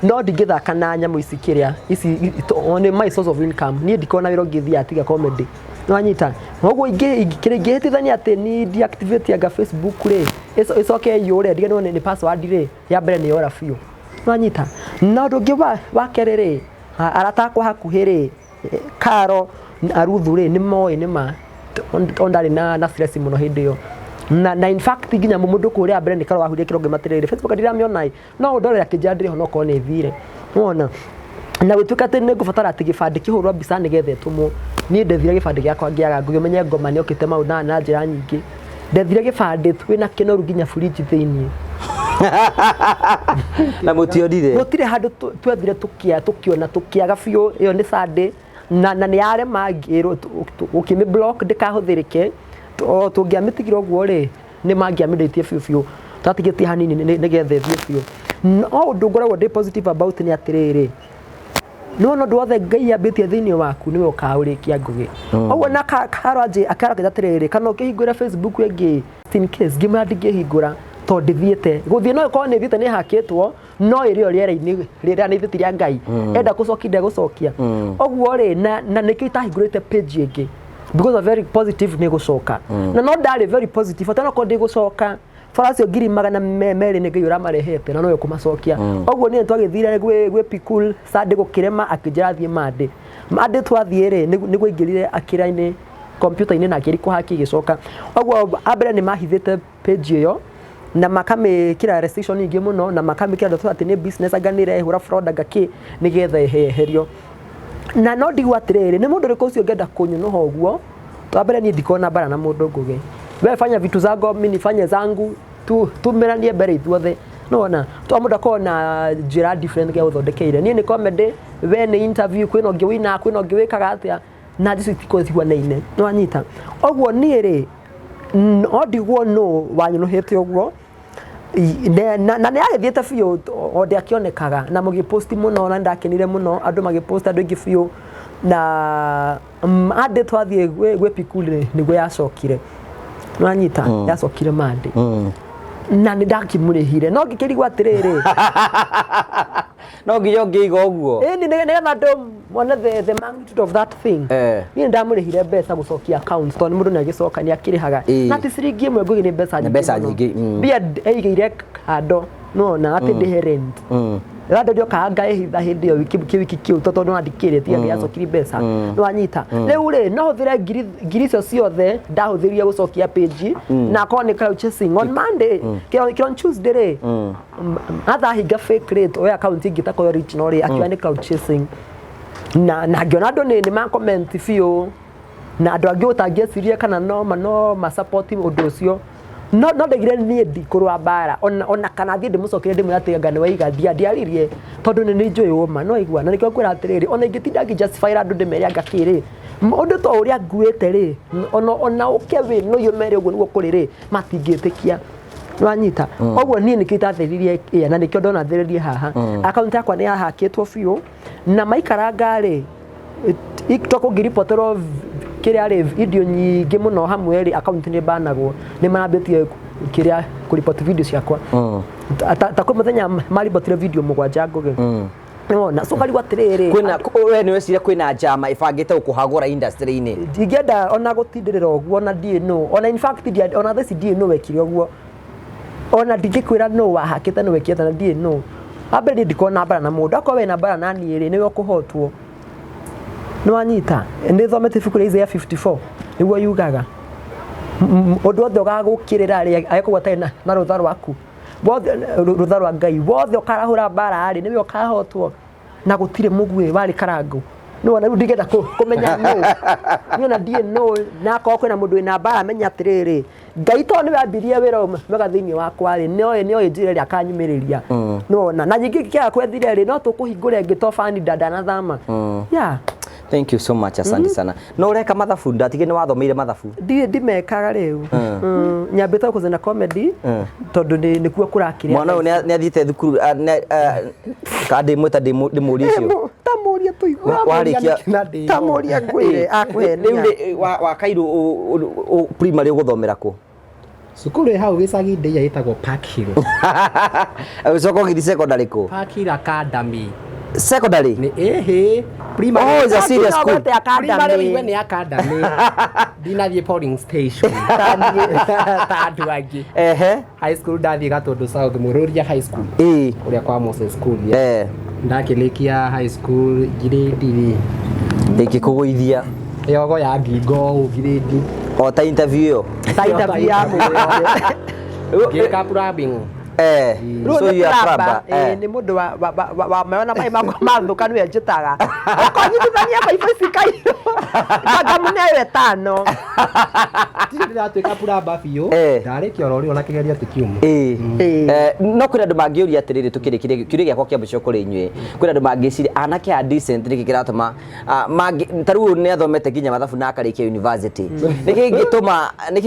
A: no ndigithaka na nyamu ici kiria ici on my source of income ni ndikona wiro ngithia atiga comedy no anyita noguo ingihitithania ati ni deactivate ya Facebook ri icoke yure ndige ni password ri ya mbere ni yora fiu no anyita na ndungi wa kerere aratakwa hakuhiri karo aruthu ri ni moi ni ma ondari na stress muno hindi yo na in fact ginya mundu kuria mbere ni karo wahurie kironge matiriri Facebook ndirameona no ndore akijandire hono ko ne thire wona na wituka ati ne gufatara ati gibande kihurwa mbica ni gethe tumo ni ndethire gibande giakwa ngiaga ngumenye ngoma ni okite mauna na njira nyingi ndethire gibande twina kinoru ginya fridge thiini
C: na
A: mutire handu twethire tukiona tukiaga biu iyo ni sade na ni yare magiro ukimi block ndikahuthirike tungiamitigiro guo ri ni mangiamidetie fiu tatigetie hanini nigethe fiu no ndungoragwo ndi positive about ni atiriri no ndwothe ngai ambitie thiini waku niwe ukaurikia ngugi ogwo na karaje akara atiriri kana ukihingura Facebook yengi in case ngima ndingihingura to ndithiete guthie no ko ni thiete ni hakitwo no irio riera-ini riria ni thitiria ngai enda gucokia gucokia ogwo ri na nikio itahingurite page yengi because of very positive ni gucoka na no ndari very positive atana ko ndi gucoka faracio ngiri magana meri ni ngai uramarehete na no yo kumacokia ogwo ni twagithire gwe pikul sade gukirema akijarathie made twathie ri ni gwingirire akira-ini computer-ini na akiri kuhaki gicoka ogwo abere ni mahithite page iyo na makamikira restriction ingi muno na makamikira ndoto ati ni business aganire hura fraud agaki nigetha eherio na no ndigwa atiriri ni mundu riko ucio ngenda kunyu no hoguo twambere ni ndikona bara na mundu ngugi wewe fanya vitu zako mimi nifanye zangu tumeranie mbere ithuothe nona to amuda kona njira different ya uthondekeire ni ni comedy we ni interview kwino ngiwina kwino ngiwikaga atia na jisu tiko thiguanaine no anyita ogwo ni ri odigwo no wanyunuhete ogwo na ne agithiete biu ode akionekaga na mugipost muno na ndakenire muno andu magipost andu ingi biu na ande twathie gwe pikule nigwe yacokire no anyita yacokire mande na nä ndakimurihire no ngikirigwo atiriri
C: no nginya ngiiga uguo
A: nä getha ndå mone the magnitude of that thing niä ndamurihire mbeca gucokia account tondå må ndå nä agicoka nä akirihaga na ti ciringi ĩmwe ngũgi nĩ mbeca nyingĩ mbia aigĩire kando nona atä ndĩhe rent Rada kaanga ehitha hindi yo wiki kiu toto no andikire tia giacokiri mbeca no anyita riu ri no huthire ngiri cio ciothe ndahuthiria gucokia page na koni cloud chasing on Monday on Tuesday ri atha higa fake rate o account ingita ko original ri akiwa ni cloud chasing na ngiona andu ni ma comment fio na andu angi utangiciria kana no ma support undu ucio no ndegire ni ndikurwa bara ona kana thie ndimucokire ndimu yatenga ni waiga ndiaririe tondu ni njui uma no igwa na nikio kwira atiriri ona ingitinda ngi justify andu ndimeri angakiri undu to uria nguite ri ona ukewe no yumere uguo niguo kuriri matingitikia nwanyita ogwo nie nikitatheririe na nikio ndona theririe haha account yakwa ni yahakitwo biu na maikaranga ri TikTok ngiripotero kiria ri video nyingi muno hamwe ri account ni banagwo ni marambitie kiria kuripot video ciakwa ta kwa muthenya maribotire video mugwanja nguge na so kali gwatiriri
C: kwina we ni weciria kwina jama ifangite ukuhagura industry ini
A: ingenda ona gutindirira ogwo na die no ona in fact ona this die no wekire ogwo ona ndigikwira no wahakite no wekire na die no abeli ndikona bara na mundu akwa we na bara na niiri niwe kuhotwo no anyita ndi thomete fikure Isaiah 54 niguo yugaga undu othe ugagukirira ri agikugwata na rutha rwaku bothe rutha rwa Ngai bothe ukarahura bara ari niwe ukahotwo na gutire mugwe wari karango no na ndigenda kumenya no na die no na ko kwina mundu ina bara menya atiriri Ngai to niwe ambirie wira mega thiini wakwa ri nio njire ri akanyumiriria no na nyingi kia kwethire ri no tukuhingure ngito fani dada na thama yeah.
C: Thank you so much asante sana no ureka mathabu ndatige ni wathomeire mathabu
A: ndimekaga riu nyambite kuzena comedy tondu ni kuo kurakiria
C: mwana ni athite thukuru kadi mweta ndimuria cio
A: tamuria tuigwa
C: warikia
A: tamuria ngwire akwe
C: riu Wakairu primary guthomera ku
B: cukuru hau gicagi ndei yitagwo Park Hill
C: ucoko ngithi secondary ku
B: Park Hill Academy
C: secondary
B: ni primary
C: oh is a serious school
B: primary ni academy dinathie polling station tatu angi high school ndathie Gatundu South Mururia high school uria kwa Moses school ndakilikia high school grade
C: ikikuguithia
B: yogo ya ngingo grade
C: o ta interview
A: ya
B: ngika probing
C: so you are praba
A: ni mundu wa maona mai mathuka niwe njitaga ukonyitithania baibaci kairo ngagamune we tano
B: tindira twika praba biu ndari kiorori ona kigeria tukiumu
C: no kwina andu mangiuria atiriri tukirikire kiuria giakwa kia mbico kuri inywe kwina andu mangiciria anake a decent niki kiratuma taru ni athomete nginya mathabu na akarikia university niki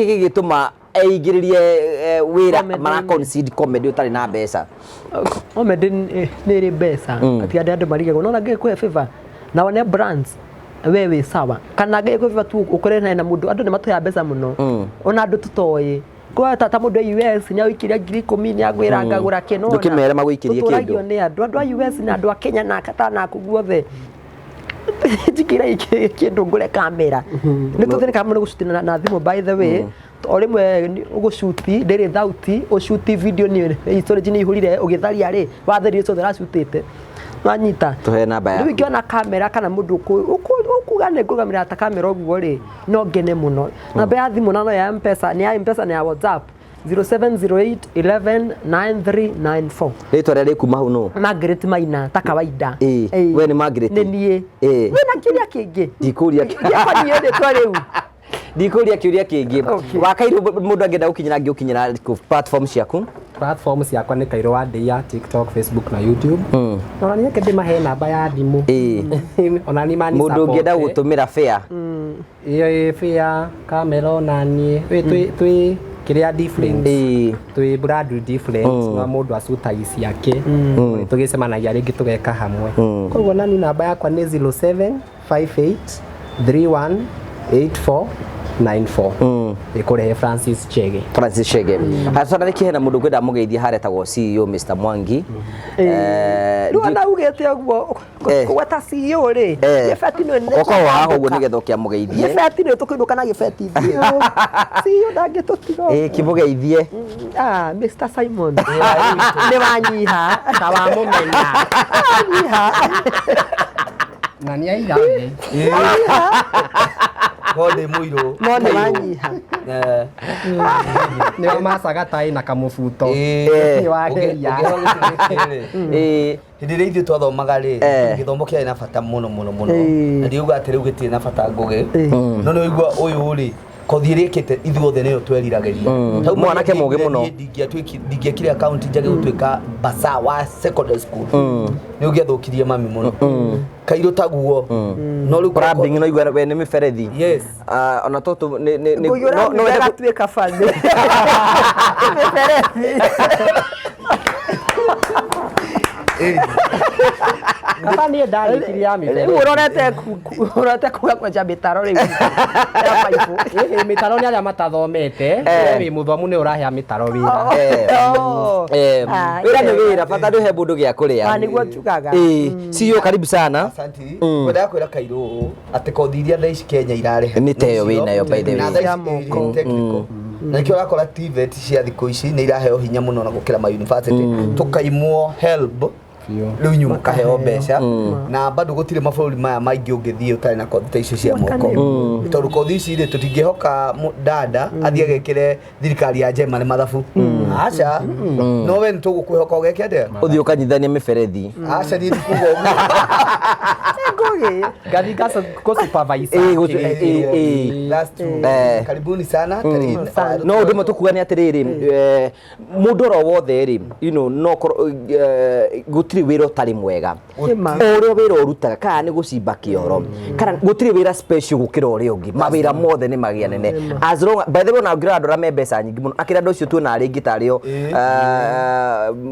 C: gigituma eigiririe wira mara concede comedy utari na mbeca
A: comedy ni ri mbeca ati andu marigego no nage kwe favor na one brands wewe sawa kana nage kwe favor tu ukorena na mundu andu ni matoya mbeca muno ona andu tutoyi kwa tata mundu US nya wikiria ngiri 10 ni agwira ngagura kino
C: ndukimere magwikirie kindu
A: ni andu a US na andu a Kenya na kata na kuguothe jikira kindu ngure kamera ni tuthini kama ni gushutina na thimu by the way orimwe ugushuti ndiri thauti ushuti video ni historia ni ihurire ugitharia ri watherie so thera shutite wanyita
C: tuhe namba ya
A: ngiona kamera kana mundu ukuga ne kugamira ta kamera oguo ri no ngene muno namba ya thimu nano ya M-Pesa ni ya M-Pesa ni ya WhatsApp 0708119394
C: rito ria rikuma hu no
A: Margaret Maina ta kawaida
C: we ni Margaret
A: ni nie we na kiria kingi
C: ndikuria
A: ya kwani yende twariu
C: ndikuria kiuria kingi Wakairu mundu angenda gukinyira ngiukinyira platform ciaku
B: platform ciakwa ni Kairu wa Ndia TikTok Facebook na YouTube ona ni kende mahe namba ya thimu ona ni mani
C: mundu ngenda gutumira fare
B: iyo fare camera nani twi kiria difference twi brand difference na mundu acutagi ciake tugicemanagia ringi tugeka hamwe koguo nani namba yakwa ni 0758318494 ikurehe Francis Chege
C: hasa na kihena mundu kwenda mugeithia haretagwo CEO Mr Mwangi
A: Nduana ugete guo kwata CEO ri gefeti no ne
C: oko waho guo nigetho kia mugeithie
A: gefeti no tukinduka na gefeti CEO ndangitutiga
C: kimugeithie
A: Mr Simon ni wanyiha ta wa mumenya wanyiha
B: nani airawe
D: Ngode muiro
A: mone wanyiha
B: ni masaga tai na kamubuto ni wageria
D: hindi ri ithu twathomaga ri githomo kia na bata muno na ndiuga ati riu gitie na bata nguge no no igua uyu ri kothi rikite ithuothe niyo tweriragĩria
C: mwanake muge muno
D: ndingĩekire account njage gũtuĩka basa wa secondary school nĩ ũgĩathũkirie mami muno Kairu taguo
C: no riu branding no igwa we nĩ miberethi
D: yes
C: ona toto
A: no gatuĩka bande
B: Kaba ni ndarikirie ya mibere.
A: Urorete kuga kwa mitaro riu.
B: Mitaro ni aria matathomete, wi muthomu ni urahia mitaro wira.
C: Wira ni wira, bata nduhe mundu gia kuria.
A: Niguo tugaga.
C: CEO karibu sana.
D: Asante. Kwenda kwira Kairu ati kothi iria thaici Kenya irarehe.
C: Ni teyo wina yo by the way.
D: Na thaici technical. Na kio rakora TVET cia thikũ ici ni iraheo hinya muno na gukira ma university. Tukaimwo help riu nyuma kaheo mbeca na bado gutire mabũrũri maya maingĩ ũngĩthie ũtarĩ na kothi icio cia moko tondũ kothi ici rĩ tũtingĩhoka dada athiĩ agekĩre thirikari ya Germany mathabu aca no we nĩtũgũkwĩhoka ũgeke atĩa
C: ũthiĩ ũkanyithania mĩberethi
D: aca niĩ ndikuga
B: Ngoge gathi gasa ko supervisor
D: that's true karibuni sana
C: no ndu matukuga ni atiriri mundu ro wothe ri you know no gutiri wira utari mwega urio wira urutaga kana ni gucimba kioro kana gutiri wira special gukira uria ungi mawira mothe ni magia nene as long by the way na ngira andora me mbeca nyingi muno akira ndo cio tu na ringi tario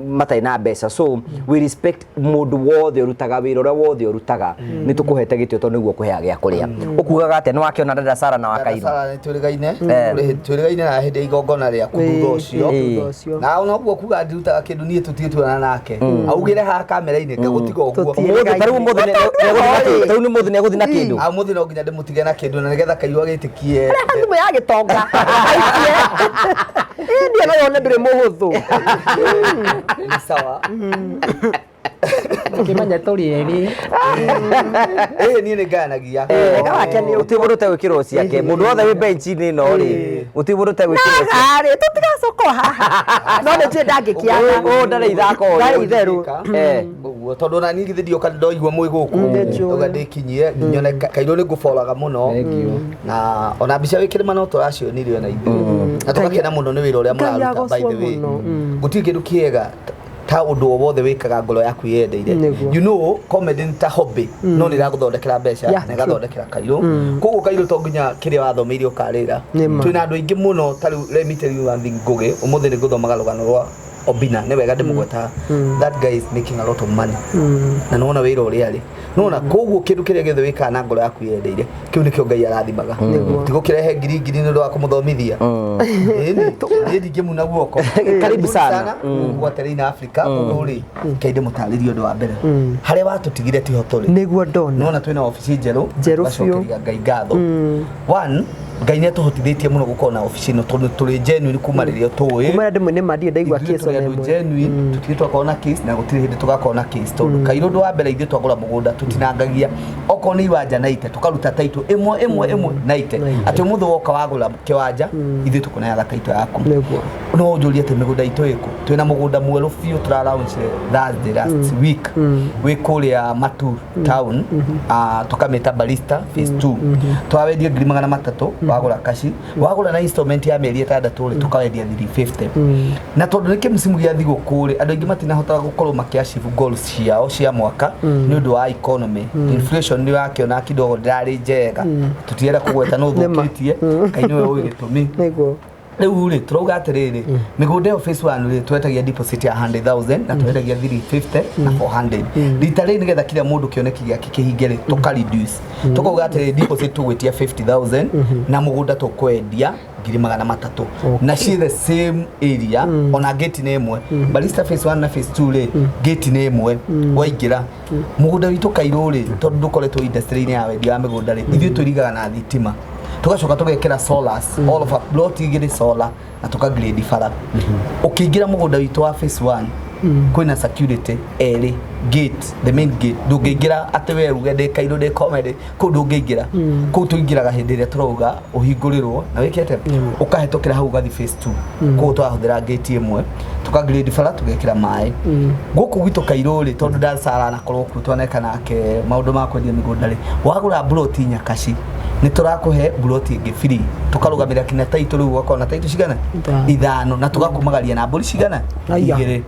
C: matai na mbeca so we respect mundu wothe urutaga wira uria wothe urutaga ni tukuhete gitio to niguo kuhea gia kuria ukugaga ate no akiona Dada Sarah na Wakairu
D: Sarah turigaine na hindi igongona ria kuthutha ucio na ona guo kuga ndutaga kindu nie tutituana nake augire ha kamera-ini ngagutiga uguo
C: taru muthe ne guthina kindu
D: muthe no nginya ndimutige na kindu na nigetha Kairu agitikie
A: thimu ya gitonga ndio no yone ndire muhuthu
D: ni sawa
B: kimanya tori eri
D: ni ni ganagia
A: wake ni
C: utiburuta gwikirwo ciake mundu wothe wi bench ni no ri utiburuta gwikirwo
A: ari tutigacoko haha no ni tue ndangikiana
C: ndare ithako
A: ndare itheru
D: uguo tondu na ningi thidio ka ndoigwa mwi guku uga ndikinyie nyone Kairu ni ngufolaga muno na ona mbica wikirima no turacionirio na ithuĩ na tugakena muno ni wira uria muraruta by the way gutirĩ kindu kiega ta undu wothe wikaga ngoro yaku yendeire you know comedy ta hobby no ni raguthondekera mbeca na gathondekera Kairu koguo Kairu to nginya kiria wathomeire ukarira twina andu aingi muno ta riu let me tell you one thing nguge umuthi ni nguthomaga rugano rwa Obina ne wega ndimugweta that guy is making a lot of money na nona wira uria ri nona koguo kindu kiria githe wika na ngoro yaku yendeire kiu nikio Ngai arathimaga tigukirehe ngiri ni ndo akumuthomithia ni ndingimu na guoko
C: karibu sana
D: gwaterina Africa uri kaide mutaririo ndo wa mbere haria watutigire ti hotori
A: niguo ndona
D: nona twina ofisi njeru
A: biu
D: Ngai ngatho one Ngai ni atuhotithitie muno gukona ofisi no tondu turi genuine kuma riria tuwi
A: kuma ndimwe ni madi ndaigwa case
D: ona imwe genuine tutiri twakona case na gutiri hindi tugakona case tondu Kairu ndo wa mbere ithu twagura mugunda tutinangagia oko ni iwanja naite tukaruta title imwe naite ati muthu woka wagura kiwanja ithu tukuneaga title yaku no ujurie te migunda itu iku twina mugunda mweru fiu tura launch Thursday last week we kuria Matu town tukameta Barista phase 2 twawendia 3,300 wagura kashi wagura na installment ya meri ĩtandatũ rĩ tukawendia 350 na tondũ nĩ kĩmsimu gĩa thigũkũ rĩ andũ aingĩ matinahota gũkorwo makiachieve goals ciao cia mwaka nĩ ũndũ wa economy inflation nĩ yakĩona kidogo ndarĩ njega tutiera kũgweta no thũkĩtie kainĩ we ũĩ gĩtũmi rĩu rĩ turauga atĩrĩrĩ mĩgũnda ĩyo phase 1 rĩ twetagia deposit ya 100,000 na twetagia 350 na 400 rita rĩ nĩgetha kila mũndũ kĩoneki gĩake kĩhinge rĩ tuka reduce tukauga atĩrĩrĩ deposit tũgwĩtia 50,000 na mũgũnda tũkwendia 300,000 na ci the same area ona gate nĩ ĩmwe barista phase 1 na phase 2 rĩ gate nĩ ĩmwe waingĩra mũgũnda witũ Kairũ rĩ tondũ ndũkoretwo industry-inĩ ya wendia wa mĩgũnda rĩ ithuĩ tũrigaga na thitima tugacoka tugekera solars all of a plot igire solar na tuka grade fara ukiingira mũgũnda witũ wa phase 1 kwina security eri gate the main gate ndũngĩingĩra atĩ we rugende Kairũ de comedy kũ ndũngĩingĩra kũ tũingĩraga hĩndĩ ĩrĩa turauga ũhingũrĩrwo na wĩkĩte ũkahetũkĩra hau gathi phase 2 kũ twahũthĩra gate ĩmwe tuka grade fara tugekira maĩ gũkũ gwitũ Kairũ rĩ tondũ Dada Sarah anakorwo kuo tuoneka nake maũndũ ma kwendia mĩgũnda rĩ wagũra plot Nyakaci ni turakuhe buloti ĩngĩ free tukarugamira kina title rĩu gwakwa na title cigana 5 na tugakumagaria na mburi cigana 2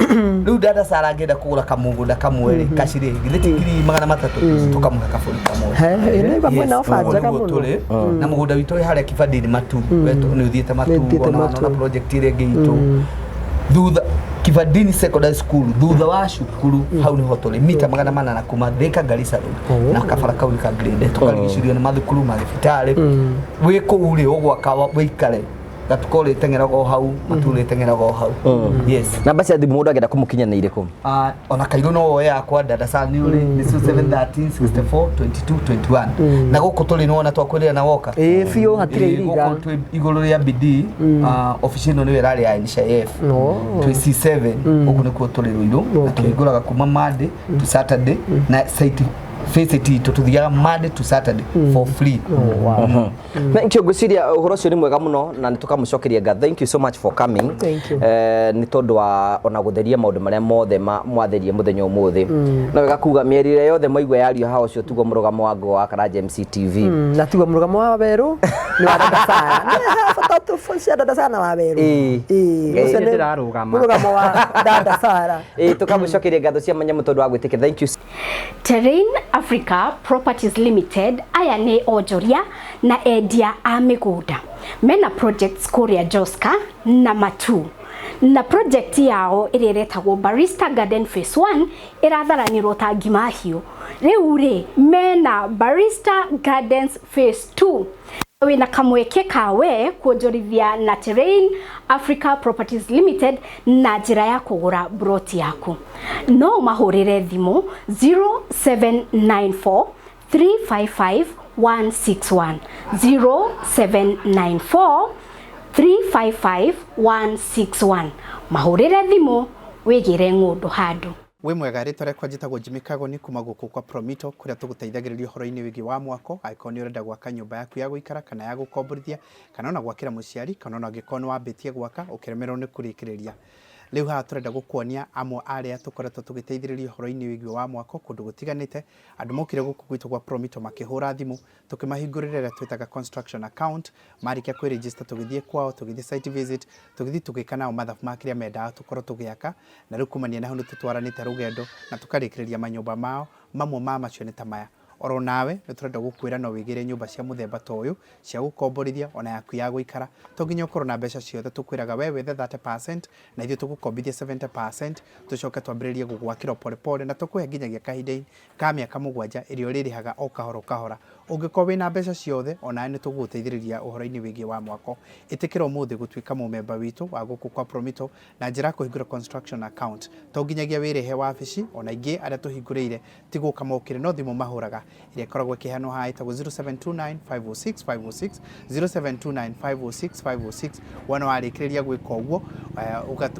D: rĩu Dada Sarah angenda kũgũra kamũgũnda kamwe rĩ kacire githeti 300 tukamuhe kaburi kamwe
A: ĩrĩ bamwe na ofa njega mũno
D: na mũgũnda witũ harĩa kibandĩni matu wetu nĩ uthiĩte matu na project ĩrĩa ĩngĩ itũ thutha Kivadini Secondary School thutha wa cukuru hau niho tuli mita 400 na kuma Thika Garissa road na kabara kau ka grade tukarigicĩrio nĩ mathukuru ma thibitarĩ wĩkũ uri ũgwaka wĩikare gatukore tengerago hau mature tengerago hau yes
C: namba cia thimu mũndũ angĩenda kũmũkinya nĩ irĩkũ
D: ona Kairũ no woe yakwa Dada Sarah nĩ uri ni 713 64 22 21 na gũkũ tuli no ona twakwĩrĩra na woka
A: biũ hatirĩ iriga
D: gũkũ igũrũ rĩa BD office ĩno nĩ ĩrarĩ ya NHIF twi C7 gũkũ nĩkuo tuli rũirũ na tũhingũraga kuma Monday to Saturday na site facility tututhiaga Monday to Saturday for free
C: na ikio ngwĩciria ũhoro ũcio nĩ mwega mũno na nĩ tũkamũcokeria ngatho thank you so much for coming nĩ tondũ wa ona gũtheria maũndũ marĩa mothe mwatherie mũthenya ũmũthĩ na wega kuuga mĩerire yothe maigua yario haha ũcio tugo mũrũgamo wa ngo wa Karanja MCTV
A: na tugo mũrũgamo wa Waweru ni wa Dada Sarah nĩ bata tufuncia Dada Sarah na Waweru
B: ũcio ndirarũgama
A: mũrũgamo wa Dada Sarah
C: tũkamũcokeria ngatho cia manyamũ tondũ wa gwĩtĩkia thank you
E: Terrain Africa Properties Limited aya nĩ onjoria na endia a mĩgũnda mena projects kũrĩa Joska na Matu na project yao ĩrĩa ĩretagwo Barista Garden Phase 1 ĩratharanĩrwo ta ngima hiũ rĩu rĩ mena Barista Gardens Phase 2 wina kamweke kawe kuonjorithia na Terrain Africa Properties Limited na njĩra ya kũgũra broti yaku no mahũrĩre thimũ 0794 355 161 0794 355 161 mahũrĩre thimũ wĩgĩre ng'ũndũ handũ
F: we mwega ritwa rekwa njitagwo Jimmy Kagoni kuma gũkũ kwa Promito kuria tũgũteithagĩrĩria ũhoro-inĩ wĩgiĩ wa mwako angĩkorwo nĩ ũrenda gwaka nyũmba yaku ya gũikara kana ya gũkomborithia kana ona gwakĩra mũciari kana ona angĩkorwo nĩ wambĩtie gwaka ũkĩremerwo nĩ kũrĩkĩrĩria rĩu haha tũrenda gũkuonia amwe arĩa tũkoretwo tũgĩteithĩrĩria ũhoro-inĩ wĩgiĩ wa mwako kũndũ gũtiganĩte andũ mokire gũkũ gwitũ gwa Promito makĩhũra thimũ tũkĩmahingũrĩra ĩrĩa twĩtaga construction account marĩkia kwĩregister tũgĩthiĩ kwao tũgĩthiĩ site visit tũgĩthiĩ tũgĩka nao mathabu ma kĩrĩa mendaga tũkorwo tũgĩaka na rĩu kumania na hau nĩ tũtwaranĩte rũgendo na tũkarĩkĩrĩria manyũmba mao mamwe ma macio nĩ ta maya oro nawe nĩ tũrenda gũkwĩra no wĩgĩre nyũmba cia mũthemba ta ũyũ cia gũkomborithia ona yaku ya gũikara to nginya ũkorwo na mbeca ciothe tũkwĩraga we wethe 30% na ithuĩ tũgũkombithia 70% tũcoke twambĩrĩrie gũgwakĩra pole na tũkũhe nginyagia kahinda ka mĩaka 7 ĩrĩa ũrĩrĩhaga o kahora ũngĩkorwo wĩna mbeca ciothe ona nĩ tũgũgũteithĩrĩria ũhoro-inĩ wĩgiĩ wa mwako ĩtĩkĩra ũmũthĩ gũtuĩka mũmemba witũ wa gũkũ kwa Promito na njĩra kũhingũra construction account to nginyagia wĩrehe wabici ona ingĩ arĩa tũhingũrĩire ti gũka mokĩre no thimũ mahũraga ĩrĩa ĩkoragwo ĩkĩheanwo haha ĩtagwo 0729 506 506 0729 506 506 wona warĩkĩrĩria gwĩka ũguo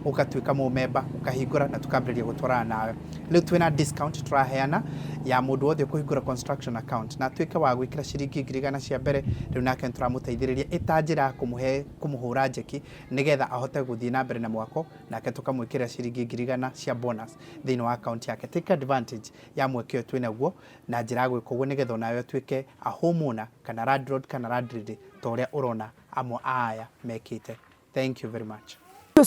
F: ũgatuĩka mũmemba ũkahingũra na tũkambĩrĩria gũtwarana nawe rĩu twĩna discount tũraheana ya mũndũ wothe kũhingũra construction account na atuĩke wa gwikira ciringi 200 cia mbere riu nake turamuteithiriria itanjira kumuhura njeki nigetha ahote guthii na mbere na mwako nake tukamwikira ciringi 200 cia bonus thiini wa account yake. Take advantage ya mweke twinaguo na njira gwika uguo nigetha nayo twike a homeowner kana landlord kana landlady to uria urona amwe aya mekite. Thank you very much.